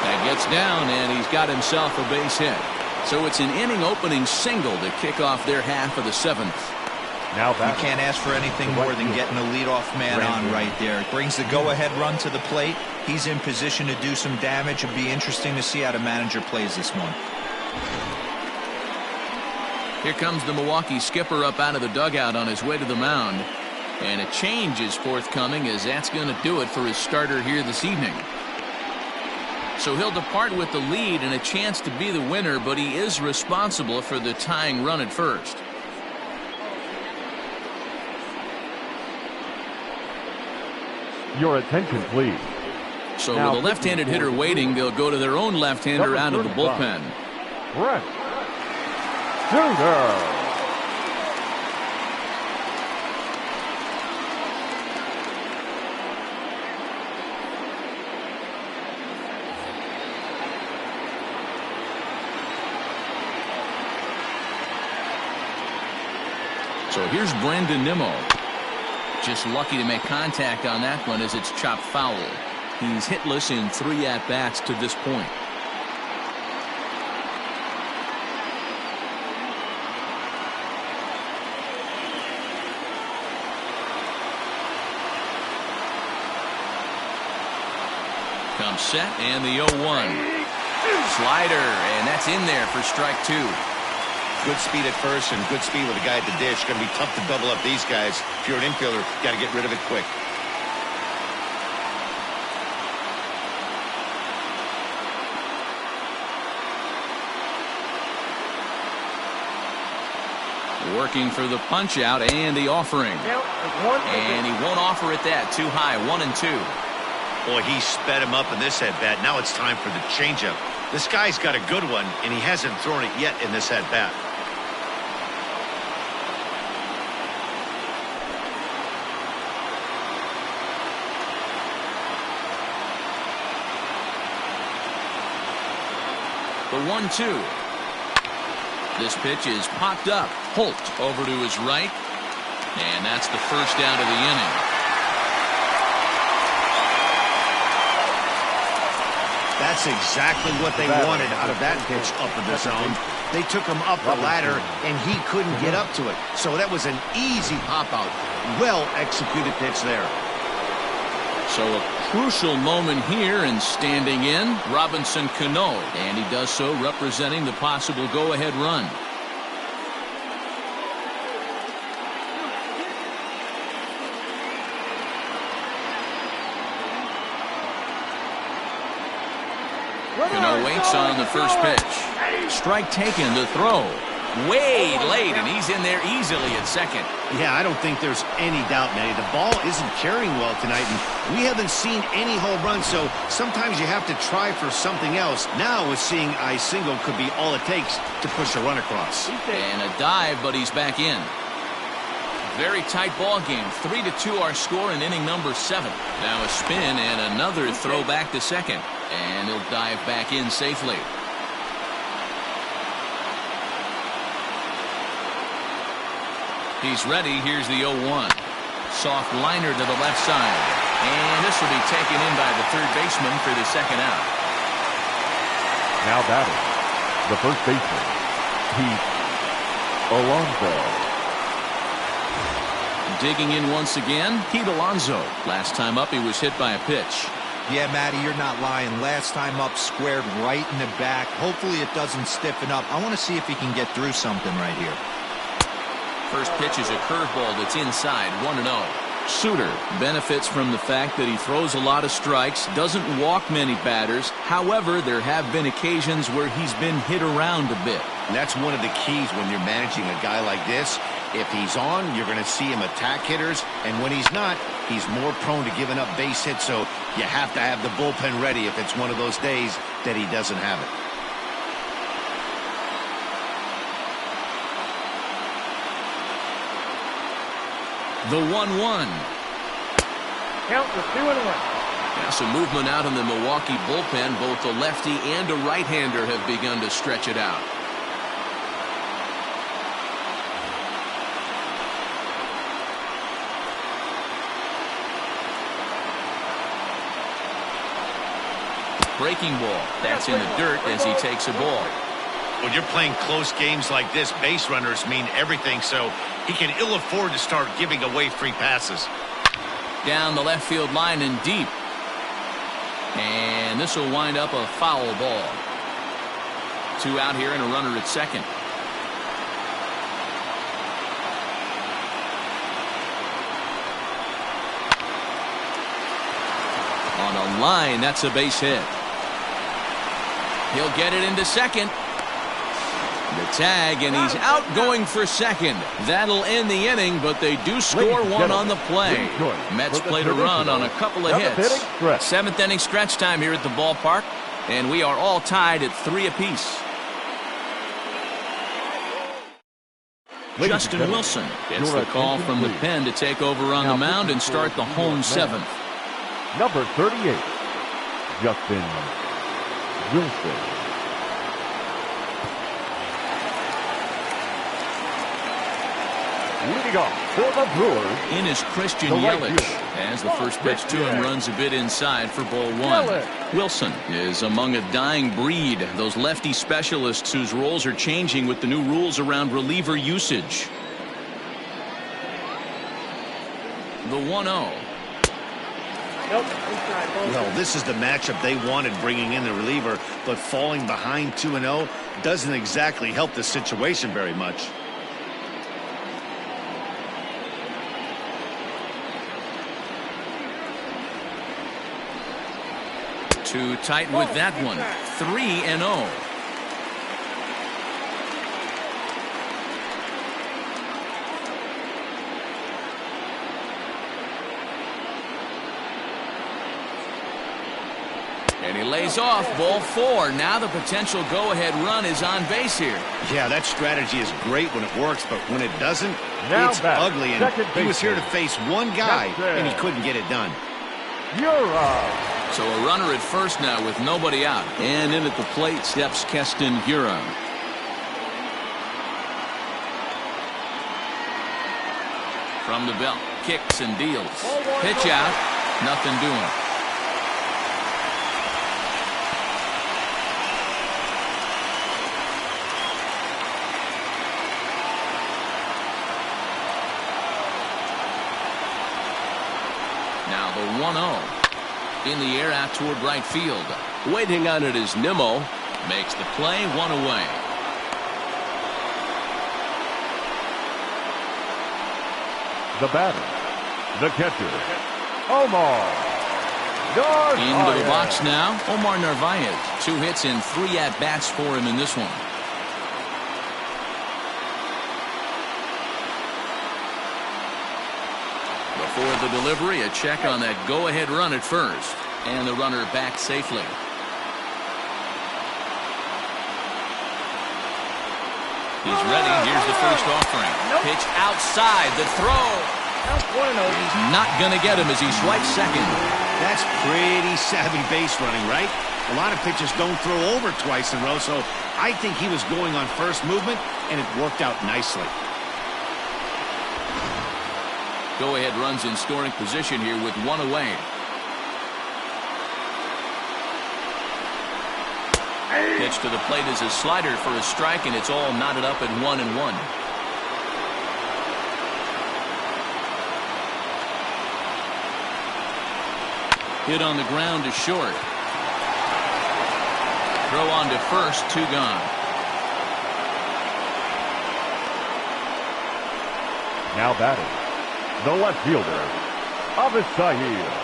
That gets down, and he's got himself a base hit. So it's an inning-opening single to kick off their half of the 7th. Now you can't ask for anything more than getting a leadoff man on right there. It brings the go-ahead run to the plate. He's in position to do some damage. It'll be interesting to see how the manager plays this one. Here comes the Milwaukee skipper up out of the dugout on his way to the mound. And a change is forthcoming, as that's going to do it for his starter here this evening. So he'll depart with the lead and a chance to be the winner, but he is responsible for the tying run at first. Your attention, please. So now, with a left-handed hitter waiting, they'll go to their own left-hander out of the bullpen. Brett Suter. So here's Brandon Nimmo. Just lucky to make contact on that one as it's chopped foul. He's hitless in 3 at-bats to this point. Comes set, and the 0-1. Slider, and that's in there for strike 2. Good speed at first and good speed with a guy at the dish. Going to be tough to double up these guys. If you're an infielder, got to get rid of it quick. Working for the punch out and the offering. And he won't offer it that. Too high. 1-2. Boy, he sped him up in this at-bat. Now it's time for the changeup. This guy's got a good one, and he hasn't thrown it yet in this at-bat. The 1-2. This pitch is popped up. Holt over to his right. And that's the first out of the inning. That's exactly what they wanted out of that pitch up in the zone. They took him up the ladder, and he couldn't get up to it. So that was an easy pop-out. Well-executed pitch there. So a crucial moment here, and standing in, Robinson Cano. And he does so representing the possible go-ahead run. Cano waits on the first pitch. Strike taken, the throw. Way late, and he's in there easily at second. Yeah, I don't think there's any doubt, Manny. The ball isn't carrying well tonight, and we haven't seen any home runs, so sometimes you have to try for something else. Now, with seeing a single could be all it takes to push a run across. And a dive, but he's back in. Very tight ball game. 3-2 our score in inning number 7. Now a spin and another throw back to second. And he'll dive back in safely. He's ready. Here's the 0-1. Soft liner to the left side. And this will be taken in by the third baseman for the second out. Now batting, the first baseman, Pete Alonso. Digging in once again, Pete Alonso. Last time up, he was hit by a pitch. Yeah, Matty, you're not lying. Last time up, squared right in the back. Hopefully it doesn't stiffen up. I want to see if he can get through something right here. First pitch is a curveball that's inside, 1-0. Suter benefits from the fact that he throws a lot of strikes, doesn't walk many batters. However, there have been occasions where he's been hit around a bit. And that's one of the keys when you're managing a guy like this. If he's on, you're going to see him attack hitters, and when he's not, he's more prone to giving up base hits, so you have to have the bullpen ready if it's one of those days that he doesn't have it. The 1-1. Count was 2-1. Now some movement out in the Milwaukee bullpen. Both a lefty and a right-hander have begun to stretch it out. Breaking ball. That's in the dirt as he takes a ball. When you're playing close games like this, base runners mean everything, so he can ill afford to start giving away free passes. Down the left field line and deep. And this will wind up a foul ball. 2 out here and a runner at second. On a line, that's a base hit. He'll get it into second. The tag, and he's out going for second. That'll end the inning, but they do score one on the play. Mets played a run on a couple of hits. 7th inning stretch time here at the ballpark, and we are all tied at 3 apiece. Justin Wilson gets the call from the pen to take over on the mound and start the home 7th. Number 38, Justin Wilson. Leading off for the Brewers, in is Christian Yelich, as the first pitch to him runs a bit inside for ball 1. Wilson is among a dying breed, those lefty specialists whose roles are changing with the new rules around reliever usage. The 1-0. Well, this is the matchup they wanted, bringing in the reliever, but falling behind 2-0 doesn't exactly help the situation very much. Too tight with that one. 3-0. And he lays off. Ball 4. Now the potential go-ahead run is on base here. Yeah, that strategy is great when it works, but when it doesn't, now it's ugly. And he was here to face one guy, and he couldn't get it done. You're up. So a runner at first now with nobody out. And in at the plate steps Keston Hiura. From the belt, kicks and deals. Pitch out, nothing doing. Now the 1-0. In the air out toward right field. Waiting on it is Nimmo. Makes the play, 1 away. The batter, the catcher, Omar Narvaez. Into the box now, Omar Narvaez. 2 hits and 3 at-bats for him in this one. Before the delivery, a check on that go-ahead run at first. And the runner back safely. He's ready. Here's the first offering. Pitch outside. The throw. He's not going to get him as he swipes second. That's pretty savvy base running, right? A lot of pitchers don't throw over twice in a row, so I think he was going on first movement, and it worked out nicely. Go-ahead runs in scoring position here with 1 away. Pitch to the plate is a slider for a strike, and it's all knotted up at 1-1. Hit on the ground to short. Throw on to first, 2 gone. Now batting, the left fielder, Avisail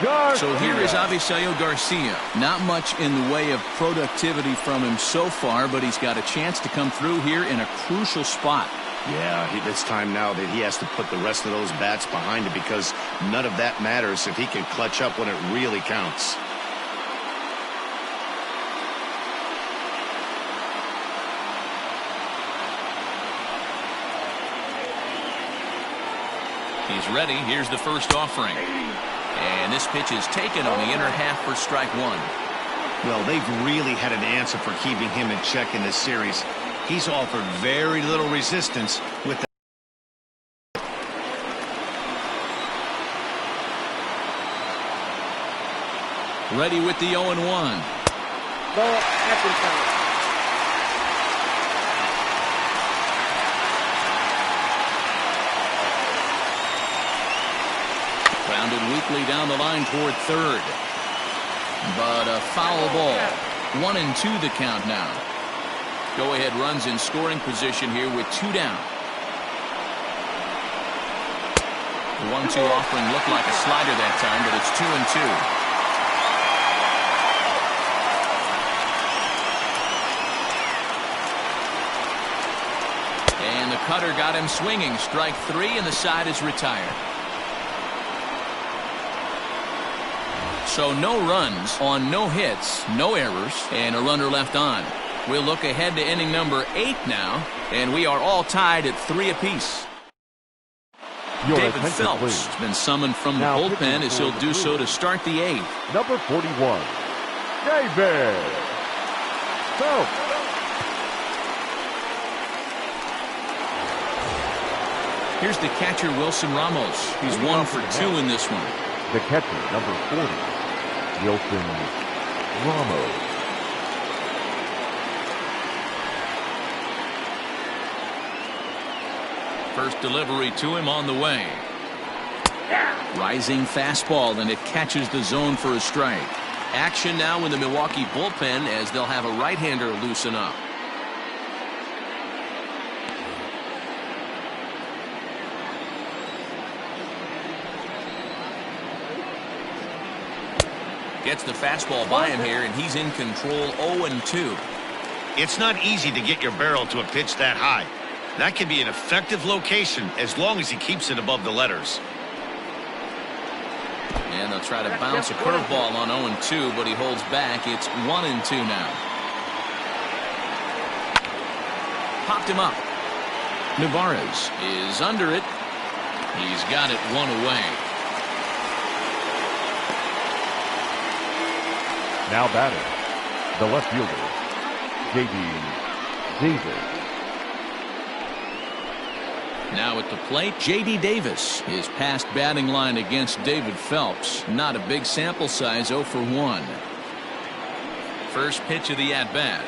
Garcia. So here is Avisail Garcia. Not much in the way of productivity from him so far, but he's got a chance to come through here in a crucial spot. Yeah, it's time now that he has to put the rest of those bats behind him, because none of that matters if he can clutch up when it really counts. He's ready. Here's the first offering. And this pitch is taken on the inner half for strike one. Well, they've really had an answer for keeping him in check in this series. He's offered very little resistance with that. Ready with the 0-1. Ball Atkinson. Grounded weakly down the line toward third. But a foul ball. 1-2 the count now. Go-ahead runs in scoring position here with 2 down. The 1-2 offering looked like a slider that time, but it's 2-2. And the cutter got him swinging. Strike 3, and the side is retired. So no runs on no hits, no errors, and a runner left on. We'll look ahead to inning number 8 now, and we are all tied at 3 apiece. David Phelps has been summoned from the bullpen as he'll do so to start the 8th. Number 41, David Phelps. Here's the catcher, Wilson Ramos. He's 1 for 2 in this one. The catcher, number 40, Wilson Ramos. First delivery to him on the way. Rising fastball, and it catches the zone for a strike. Action now in the Milwaukee bullpen as they'll have a right-hander loosen up. Gets the fastball by him here, and he's in control. 0-2. It's not easy to get your barrel to a pitch that high. That can be an effective location as long as he keeps it above the letters. And they'll try to bounce a curveball on 0-2, but he holds back. It's 1-2 now. Popped him up. Navarez is under it. He's got it 1 away. Now batting, the left fielder, J.D. Davis. Now at the plate, J.D. Davis. His past batting line against David Phelps. Not a big sample size, 0 for 1. First pitch of the at-bat.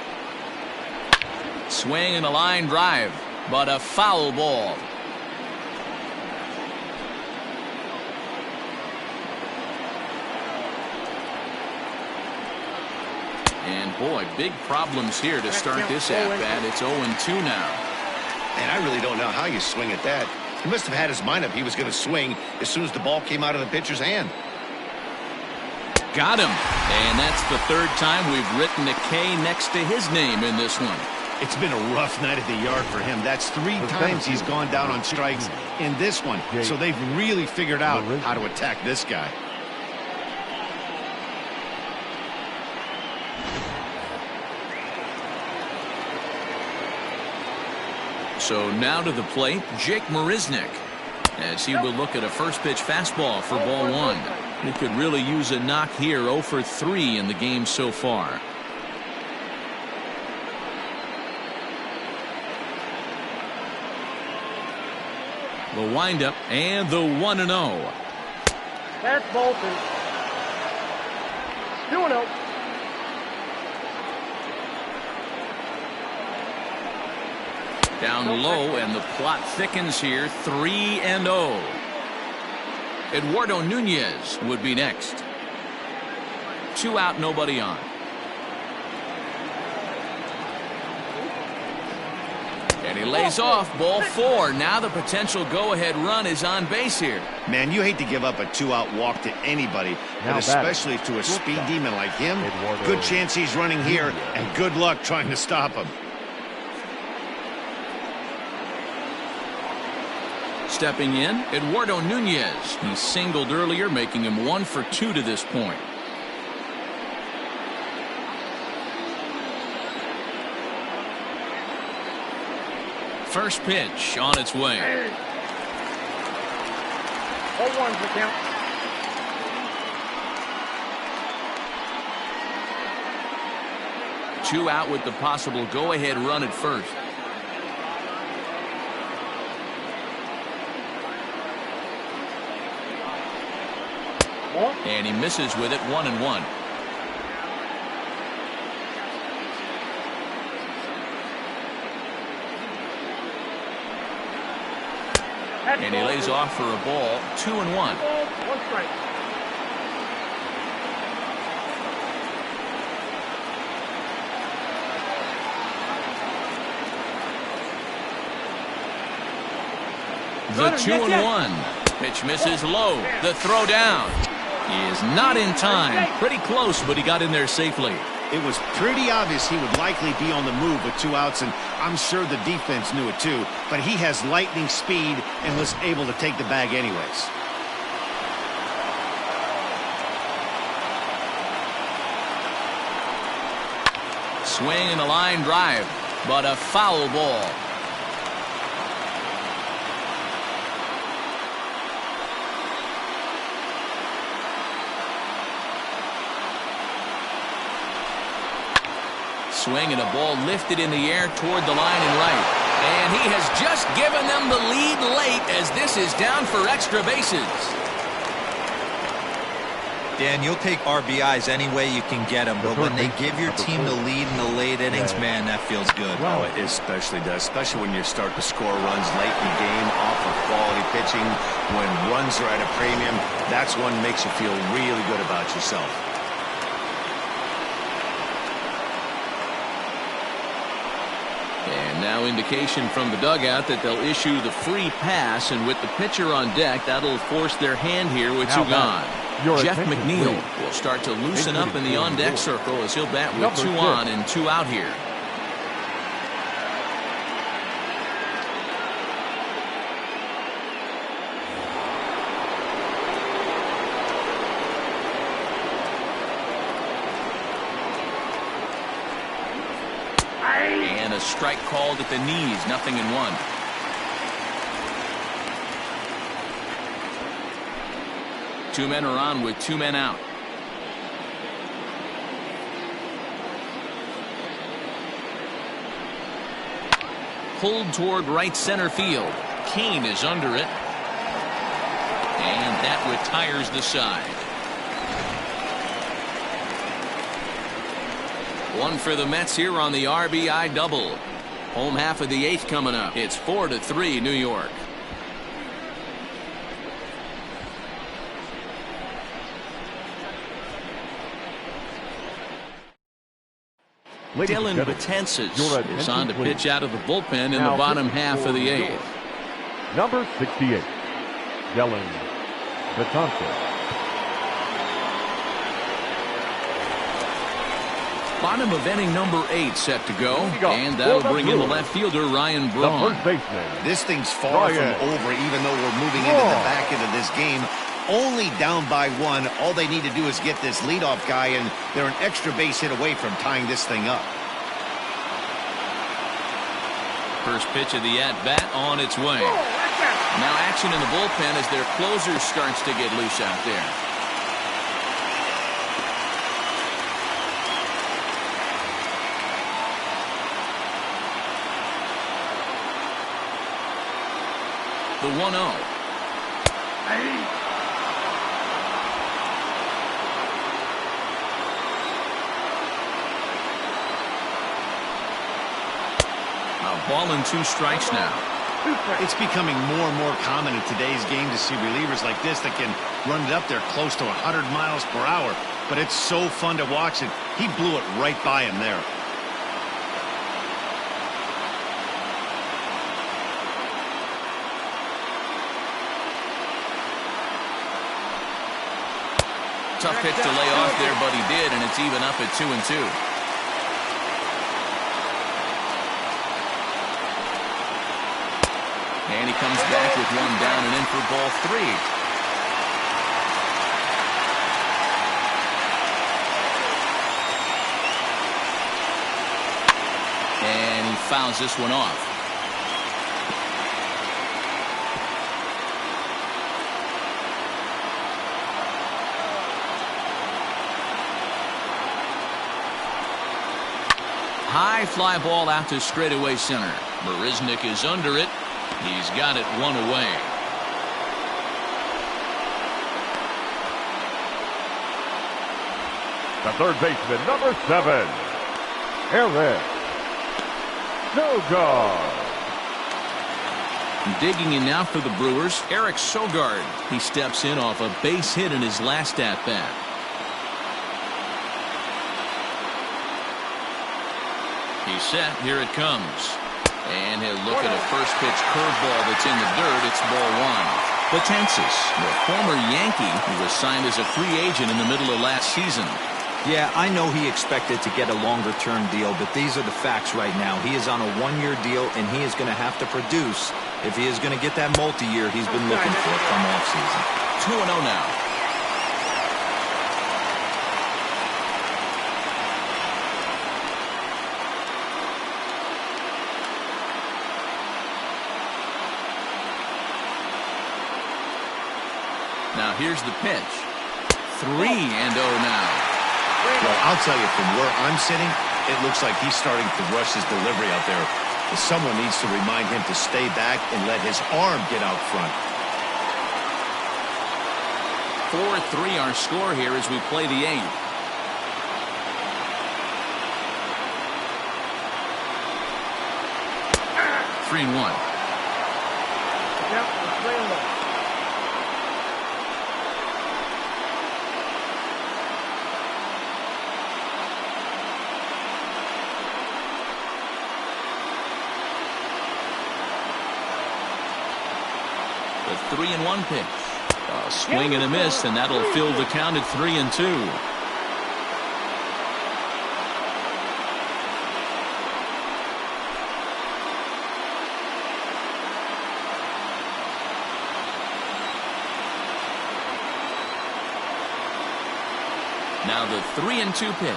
Swing and a line drive, but a foul ball. And boy, big problems here to start this at-bat. It's 0-2 now. And I really don't know how you swing at that. He must have had his mind up he was going to swing as soon as the ball came out of the pitcher's hand. Got him. And that's the 3rd time we've written a K next to his name in this one. It's been a rough night at the yard for him. That's 3 times he's gone down on strikes in this one. So they've really figured out how to attack this guy. So now to the plate, Jake Marisnick, as he will look at a first pitch fastball for ball 1. He could really use a knock here. 0 for 3 in the game so far. The windup and the 1-0. That's Bolton. 2-0. Down low, and the plot thickens here. 3-0. Eduardo Nunez would be next. 2 out, nobody on. And he lays off ball 4. Now the potential go-ahead run is on base here. Man, you hate to give up a 2-out walk to anybody, but especially to a speed demon like him. Good chance he's running here, and good luck trying to stop him. Stepping in, Eduardo Nunez. He singled earlier, making him 1 for 2 to this point. First pitch on its way. 0-1's the count. Two out with the possible go-ahead run at first. And he misses with it, 1-1. And he lays off for a ball, 2-1. 1 strike. The 2-1. Pitch misses low. The throw down. He is not in time. Pretty close, but he got in there safely. It was pretty obvious he would likely be on the move with 2 outs, and I'm sure the defense knew it too. But he has lightning speed and was able to take the bag anyways. Swing and a line drive, but a foul ball. Swing and a ball lifted in the air toward the line and right. And he has just given them the lead late as this is down for extra bases. Dan, you'll take RBIs any way you can get them, but when they give your team the lead in the late innings, man, that feels good. Oh, it especially does, especially when you start to score runs late in the game off of quality pitching. When runs are at a premium, that's one that makes you feel really good about yourself. And now indication from the dugout that they'll issue the free pass, and with the pitcher on deck, that'll force their hand here with 2 gone. Jeff McNeil will start to loosen up in the on-deck circle as he'll bat with 2 on and 2 out here. And a strike called at the knees, 0-1. Two men are on with 2 men out. Pulled toward right center field. Kane is under it. And that retires the side. 1 for the Mets here on the RBI double. Home half of the 8th coming up. It's 4-3 New York. Dylan Betances is on to pitch out of the bullpen in the bottom half of the 8th. Number 68, Dylan Betances. Bottom of inning number 8 set to go, and that'll bring in the left fielder Ryan Braun. This thing's far from over, even though we're moving into the back end of this game. Only down by 1. All they need to do is get this leadoff guy, and they're an extra base hit away from tying this thing up. First pitch of the at-bat on its way. Now action in the bullpen as their closer starts to get loose out there. The 1-0. Ball and 2 strikes now. It's becoming more and more common in today's game to see relievers like this that can run it up there close to 100 miles per hour. But it's so fun to watch it. He blew it right by him there. Tough pitch to lay off there, but he did, and it's even up at 2-2. And he comes back with one down and in for ball 3. And he fouls this one off. High fly ball out to straightaway center. Marisnick is under it. He's got it one away. The third baseman, number 7, Eric Sogard. Digging in now for the Brewers, Eric Sogard. He steps in off a base hit in his last at-bat. He's set. Here it comes. And he'll look at a first pitch curveball that's in the dirt. It's ball 1. Potensis, the former Yankee who was signed as a free agent in the middle of last season. Yeah, I know he expected to get a longer-term deal, but these are the facts right now. He is on a one-year deal, and he is going to have to produce if he is going to get that multi-year he's been looking for come off-season. 2-0 now. Now here's the pitch. 3-0 now. Well, I'll tell you, from where I'm sitting, it looks like he's starting to rush his delivery out there. Someone needs to remind him to stay back and let his arm get out front. 4-3 our score here as we play the 8th. Three and 1. Yep, 3-1. The 3-1 pitch. A swing and a miss, and that'll fill the count at 3-2. Now the 3-2 pitch.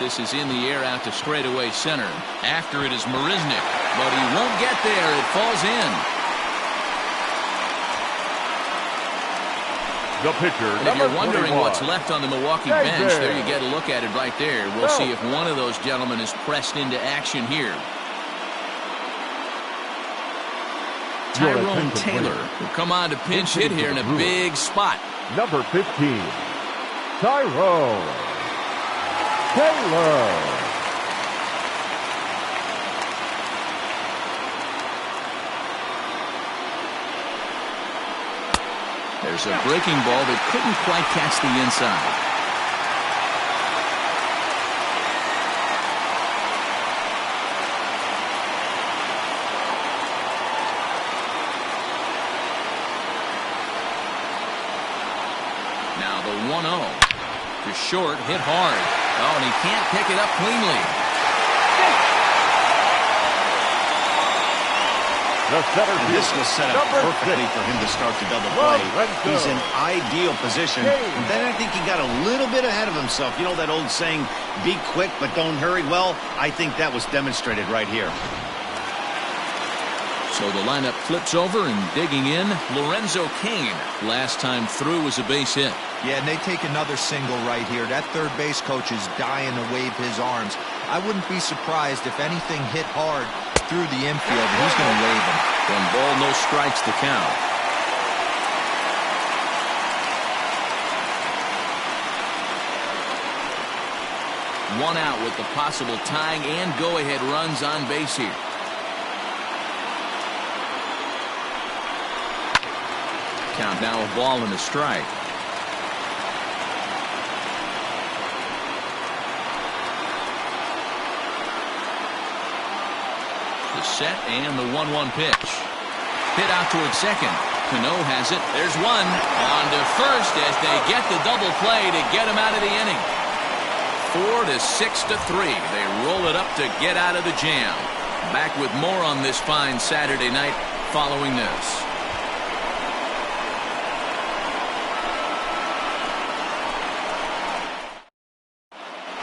This is in the air out to straightaway center. After it is Marisnick, but he won't get there. It falls in. The pitcher, And if you're wondering 21. what's left on the Milwaukee bench, there you get a look at it right there. We'll see if one of those gentlemen is pressed into action here. Tyrone Taylor will come on to pinch hit here in a big spot. Number 15, Tyrone Taylor. There's a breaking ball that couldn't quite catch the inside. Now the 1-0. To short, hit hard. Oh, and he can't pick it up cleanly. This was set up perfectly for him to start the double play. He's in ideal position. And then I think he got a little bit ahead of himself. You know that old saying, be quick but don't hurry? Well, I think that was demonstrated right here. So the lineup flips over, and digging in, Lorenzo Cain. Last time through was a base hit. Yeah, and they take another single right here. That third base coach is dying to wave his arms. I wouldn't be surprised if anything hit hard through the infield. He's going to wave him. 1 ball, no strikes to count. One out with the possible tying and go-ahead runs on base here. Count now a ball and a strike. The set and the 1-1 pitch. Hit out towards second. Cano has it. There's one. On to first as they get the double play to get him out of the inning. 4 to 6 to 3. They roll it up to get out of the jam. Back with more on this fine Saturday night following this.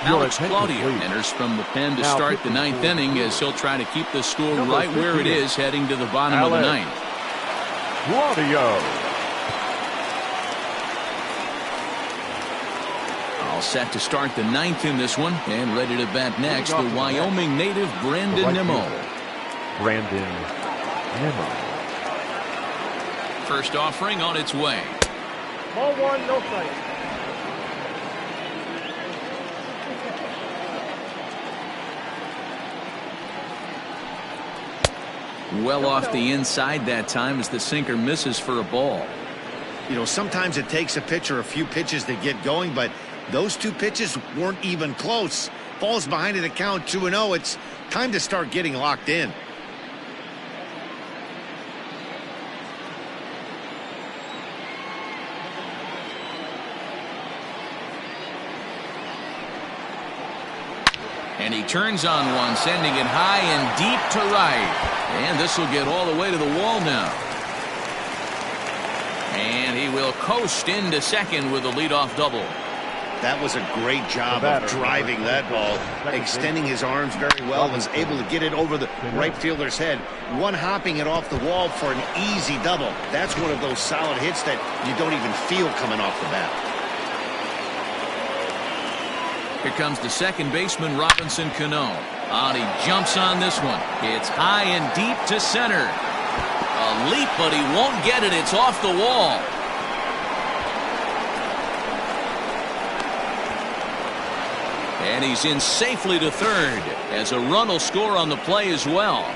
Alex Claudio enters from the pen to start the ninth inning as he'll try to keep the score right where it is heading to the bottom of the ninth. Claudio. All set to start the ninth in this one, and ready to bat next, the Wyoming native Brandon Nimmo. Brandon Nimmo. First offering on its way. Ball one, no strike. Well off the inside that time as the sinker misses for a ball. You know, sometimes it takes a pitcher a few pitches to get going, but those two pitches weren't even close. Falls behind in the count 2-0. It's time to start getting locked in. And he turns on one, sending it high and deep to right. And this will get all the way to the wall now. And he will coast into second with a leadoff double. That was a great job of driving that ball, extending his arms very well, was able to get it over the right fielder's head, one hopping it off the wall for an easy double. That's one of those solid hits that you don't even feel coming off the bat. Here comes the second baseman, Robinson Cano. And he jumps on this one. It's high and deep to center. A leap, but he won't get it. It's off the wall. And he's in safely to third as a run will score on the play as well.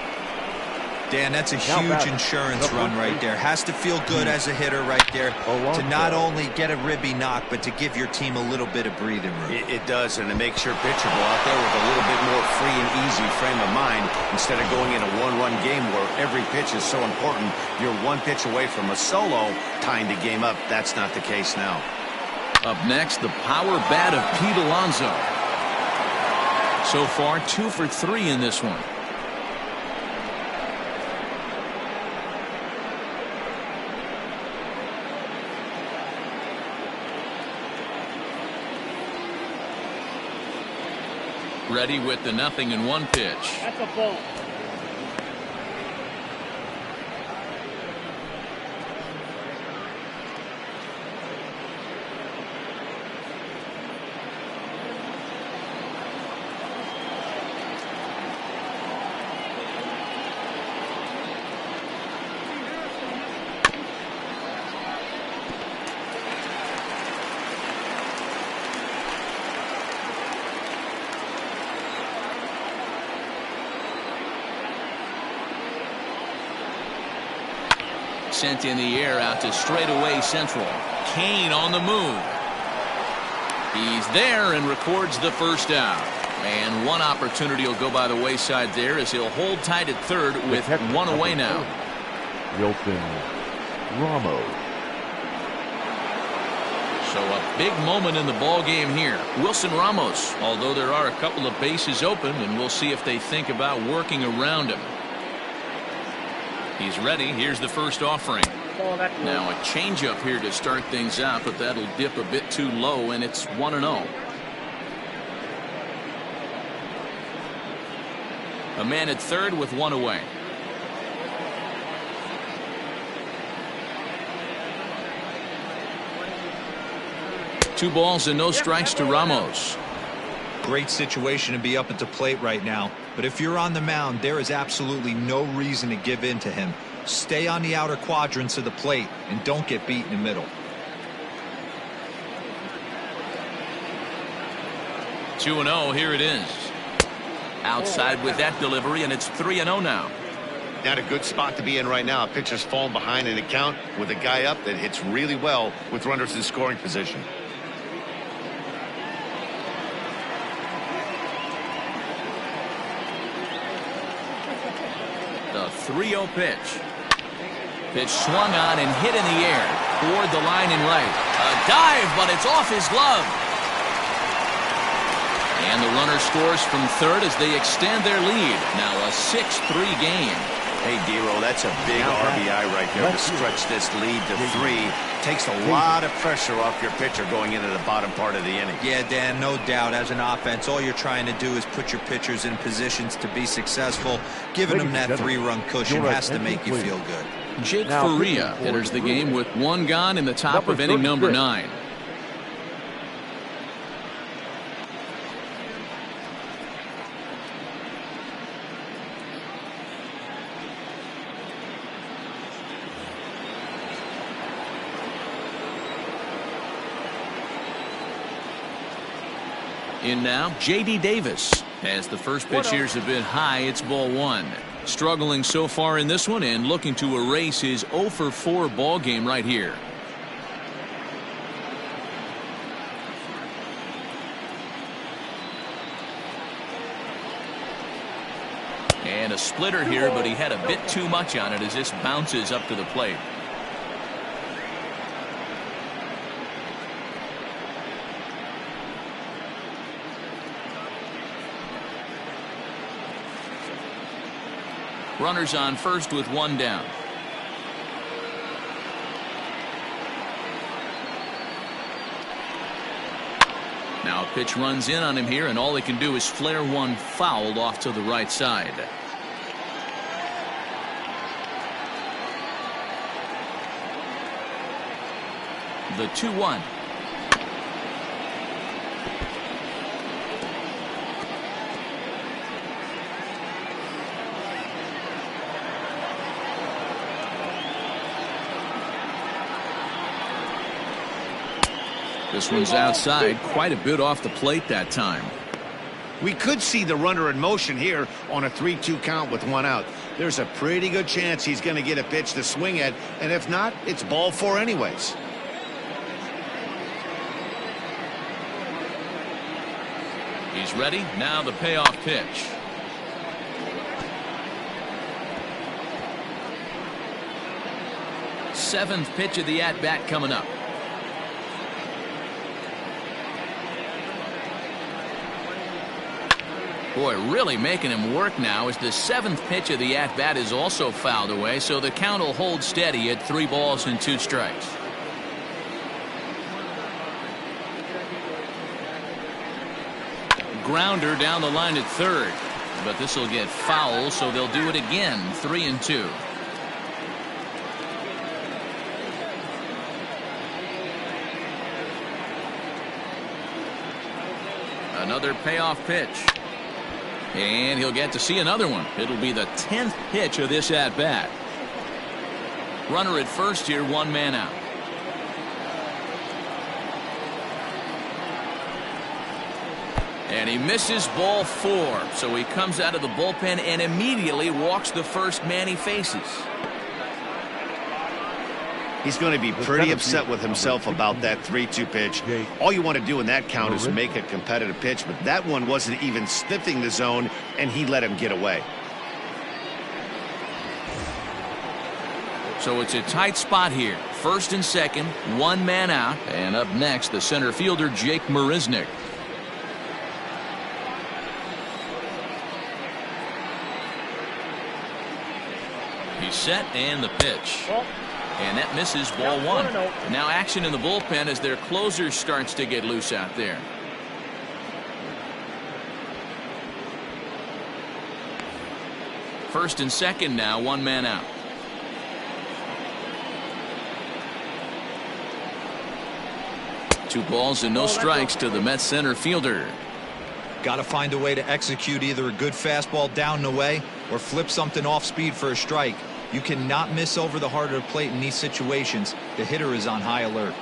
Dan, that's a huge insurance run right there. Has to feel good as a hitter right there to not only get a ribby knock, but to give your team a little bit of breathing room. It does, and it makes your pitcher go out there with a little bit more free and easy frame of mind instead of going in a one-run game where every pitch is so important. You're one pitch away from a solo, tying the game up. That's not the case now. Up next, the power bat of Pete Alonso. So far, 2 for 3 in this one. Ready with the 0-1 pitch. That's a ball. Sent in the air out to straightaway central. Kane on the move. He's there and records the first out. And one opportunity will go by the wayside there as he'll hold tight at third with one away now. Wilson Ramos. So a big moment in the ball game here. Wilson Ramos, although there are a couple of bases open, and we'll see if they think about working around him. He's ready. Here's the first offering. Now a changeup here to start things out, but that'll dip a bit too low, and it's 1-0. A man at third with one away. Two balls and no strikes to Ramos. Great situation to be up at the plate right now, but if you're on the mound, there is absolutely no reason to give in to him. Stay on the outer quadrants of the plate and don't get beat in the middle. 2-0, here it is. Outside with that delivery, and it's 3-0 now. Not a good spot to be in right now. A pitcher's falling behind in the count with a guy up that hits really well with runners in scoring position. The 3-0 pitch. Pitch swung on and hit in the air toward the line and right. A dive, but it's off his glove. And the runner scores from third as they extend their lead. Now a 6-3 game. Hey, Dero, that's a big RBI right there to stretch this lead to 3. Takes a lot of pressure off your pitcher going into the bottom part of the inning. Yeah, Dan, no doubt. As an offense, all you're trying to do is put your pitchers in positions to be successful. Giving them that 3-run cushion has to make you feel good. Jake Faria enters the game with 1 gone in the top of inning number 9. In now, J.D. Davis. As the first pitch here's a bit high, it's ball 1. Struggling so far in this one and looking to erase his 0-for-4 ball game right here. And a splitter here, but he had a bit too much on it as this bounces up to the plate. Runners on first with 1 down. Now a pitch runs in on him here, and all they can do is flare one fouled off to the right side. The 2-1. This one's outside, quite a bit off the plate that time. We could see the runner in motion here on a 3-2 count with 1 out. There's a pretty good chance he's going to get a pitch to swing at, and if not, it's ball 4 anyways. He's ready. Now the payoff pitch. Seventh pitch of the at-bat coming up. Boy, really making him work now as the 7th pitch of the at-bat is also fouled away, so the count will hold steady at 3 balls and 2 strikes. Grounder down the line at third, but this will get foul, so they'll do it again. 3-2. Another payoff pitch. And he'll get to see another one. It'll be the 10th pitch of this at-bat. Runner at first here, 1 man out. And he misses ball 4. So he comes out of the bullpen and immediately walks the first man he faces. He's going to be pretty upset with himself about that 3-2 pitch. All you want to do in that count is make a competitive pitch, but that one wasn't even sniffing the zone, and he let him get away. So it's a tight spot here. First and second, 1 man out. And up next, the center fielder, Jake Marisnick. He's set, and the pitch. And that misses ball 1. Now action in the bullpen as their closer starts to get loose out there. First and second now, 1 man out. Two balls and no strikes to the Mets center fielder. Got to find a way to execute either a good fastball down and away or flip something off speed for a strike. You cannot miss over the heart of the plate in these situations. The hitter is on high alert.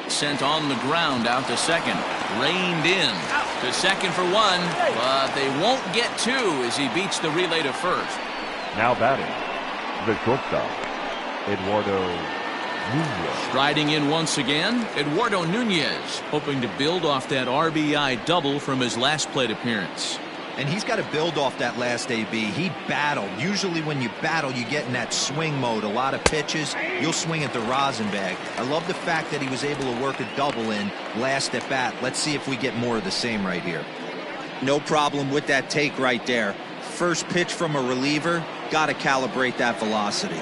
Sent on the ground out to second. Reined in to second for 1, but they won't get 2 as he beats the relay to first. Now batting, the shortstop, Eduardo Nunez. Striding in once again, Eduardo Nunez, hoping to build off that RBI double from his last plate appearance. And he's got to build off that last AB. He battled. Usually when you battle, you get in that swing mode. A lot of pitches, you'll swing at the rosin bag. I love the fact that he was able to work a double in last at bat. Let's see if we get more of the same right here. No problem with that take right there. First pitch from a reliever, got to calibrate that velocity.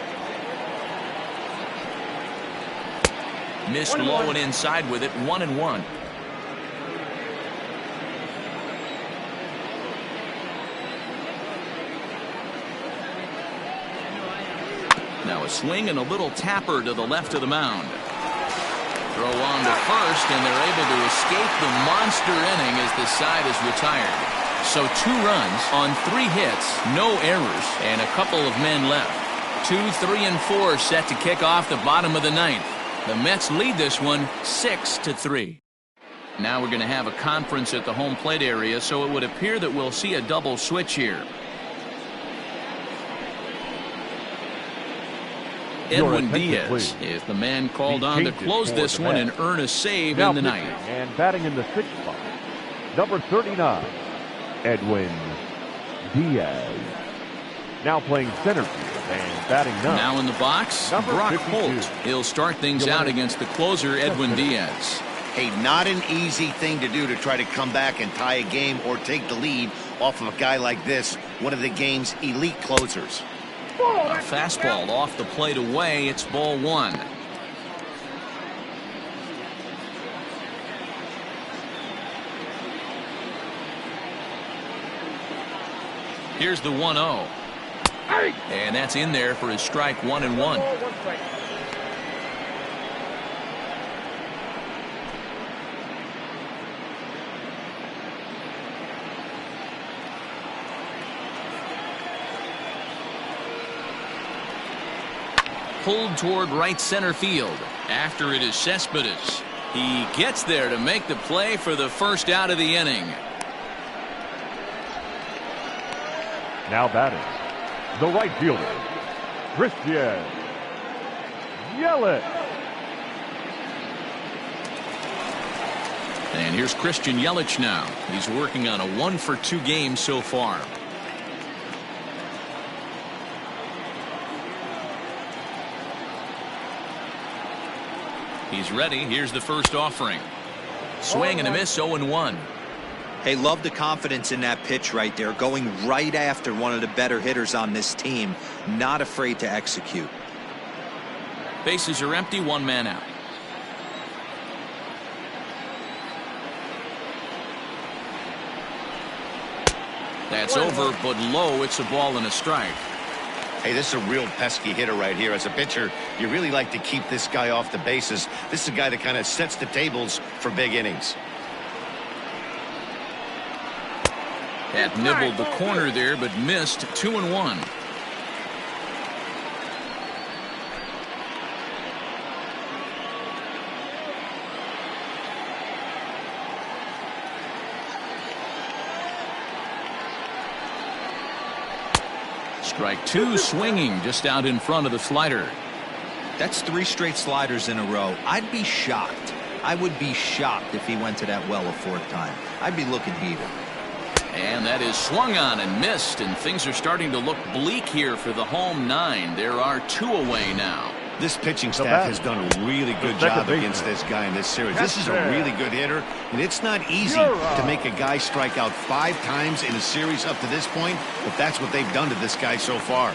Missed low and inside with it, 1-1. Now a swing and a little tapper to the left of the mound. Throw on to first, and they're able to escape the monster inning as the side is retired. So 2 runs on 3 hits, no errors, and a couple of men left. 2, 3, and 4 set to kick off the bottom of the 9th. The Mets lead this one 6-3. Now we're going to have a conference at the home plate area, so it would appear that we'll see a double switch here. Edwin Diaz is the man called on to close this one and earn a save in the 9th. And batting in the 6th spot, number 39, Edwin Diaz. Now playing center field and batting 9. Now in the box, Brock Holt. He'll start things out against the closer, Edwin Diaz. Hey, not an easy thing to do to try to come back and tie a game or take the lead off of a guy like this, one of the game's elite closers. A fastball off the plate away. It's ball 1. Here's the 1-0. And that's in there for his strike, 1-1. Pulled toward right center field. After it is Cespedes. He gets there to make the play for the first out of the inning. Now batting, the right fielder, Christian Yelich. And here's Christian Yelich now. He's working on a 1-for-2 game so far. He's ready. Here's the first offering. Swing and a miss, 0-1. Hey, love the confidence in that pitch right there. Going right after one of the better hitters on this team. Not afraid to execute. Bases are empty, 1 man out. That's over, but low. It's a ball and a strike. Hey, this is a real pesky hitter right here. As a pitcher, you really like to keep this guy off the bases. This is a guy that kind of sets the tables for big innings. That nibbled the corner there, but missed, 2-1. Strike 2, swinging just out in front of the slider. That's 3 straight sliders in a row. I'd be shocked. I would be shocked if he went to that well a 4th time. I'd be looking heated. And that is swung on and missed, and things are starting to look bleak here for the home 9. There are 2 away now. This pitching staff has done a really good job against this guy in this series. This is a really good hitter, and it's not easy to make a guy strike out 5 times in a series up to this point, but that's what they've done to this guy so far.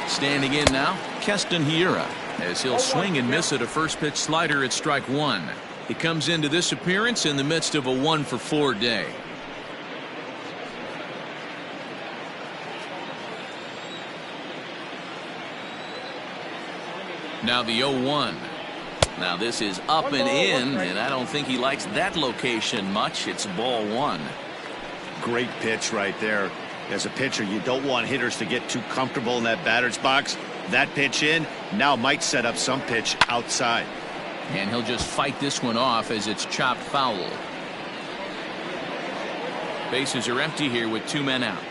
Standing in now, Keston Hiura, as he'll swing and miss at a first pitch slider at strike 1. He comes into this appearance in the midst of a 1-for-4 day. Now the 0-1. Now this is up and in, and I don't think he likes that location much. It's ball 1. Great pitch right there. As a pitcher, you don't want hitters to get too comfortable in that batter's box. That pitch in now might set up some pitch outside. And he'll just fight this one off as it's chopped foul. Bases are empty here with 2 men out.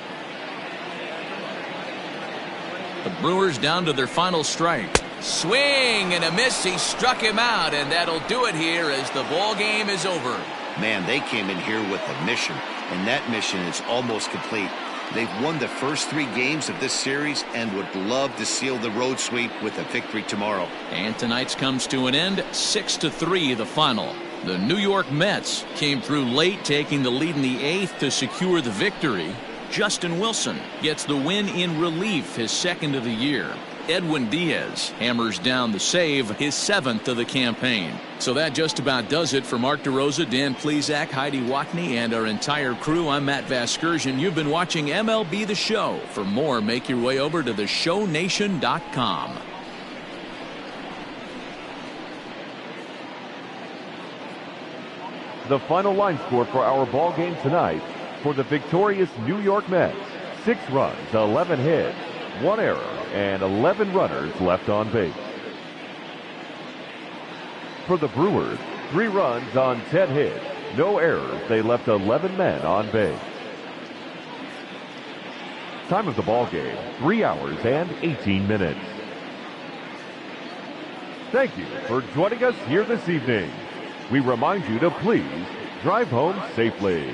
The Brewers down to their final strike. Swing and a miss. He struck him out, and that'll do it here as the ball game is over. Man, they came in here with a mission. and that mission is almost complete. They've won the first 3 games of this series and would love to seal the road sweep with a victory tomorrow. And tonight's comes to an end, 6-3 the final. The New York Mets came through late, taking the lead in the 8th to secure the victory. Justin Wilson gets the win in relief, his 2nd of the year. Edwin Diaz hammers down the save, his 7th of the campaign. So that just about does it for Mark DeRosa, Dan Plesac, Heidi Watney, and our entire crew. I'm Matt Vasgersian. You've been watching MLB The Show. For more, make your way over to theshownation.com. The final line score for our ball game tonight for the victorious New York Mets: 6 runs, 11 hits, 1 error, and 11 runners left on base. For the Brewers, 3 runs on 10 hits, no errors. They left 11 men on base. Time of the ball game, 3 hours and 18 minutes. Thank you for joining us here this evening. We remind you to please drive home safely.